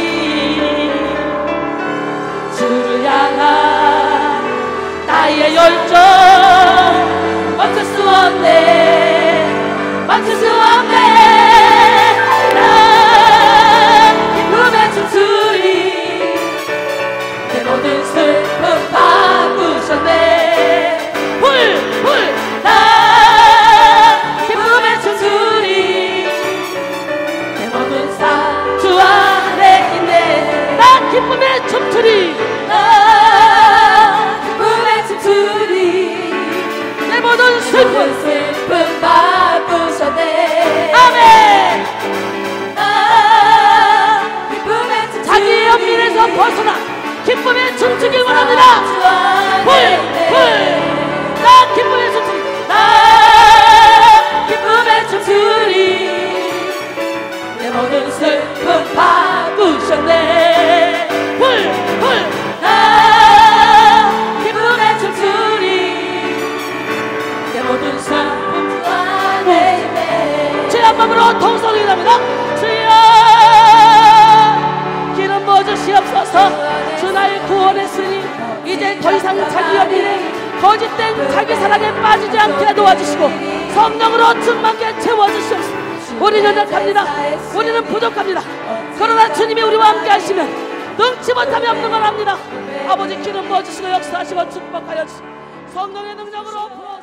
주를 향한 나의 열정 멈출 수 없네 멈출 수 없네 나 기쁨에 춤추리 내 모든 슬픔 바꾸셨네 나 기쁨에 춤추리 내 모든 삶 주 안에 있네 나 기쁨에 춤추리 기쁨에 춤추리 내 모든 슬픔 바꾸셨네 아멘 기쁨에 춤추리 자기 연민에서 벗어나 기쁨에 춤추길 원합니다 나 기쁨에 춤추리 나 기쁨에 춤추리 내 모든 슬픔 바꾸셨네 나 기쁨에 춤추리 내 모든 슬픔 안에 있네 죄한 마음으로 통성이 납니다 주여 기름 부어주시옵소서 주 날 구원했으니 이제 더 이상 자기 연민에 거짓된 자기 사랑에 빠지지 않게 도와주시고 성령으로 충만케 채워주시옵소서 우리는 연약합니다 우리는 부족합니다 그러나 주님이 우리와 함께 하시면 능치 못함이 없는 걸 압니다 아버지 기름 부어주시고 역사하시고 축복하여 주시고 성령의 능력으로 부어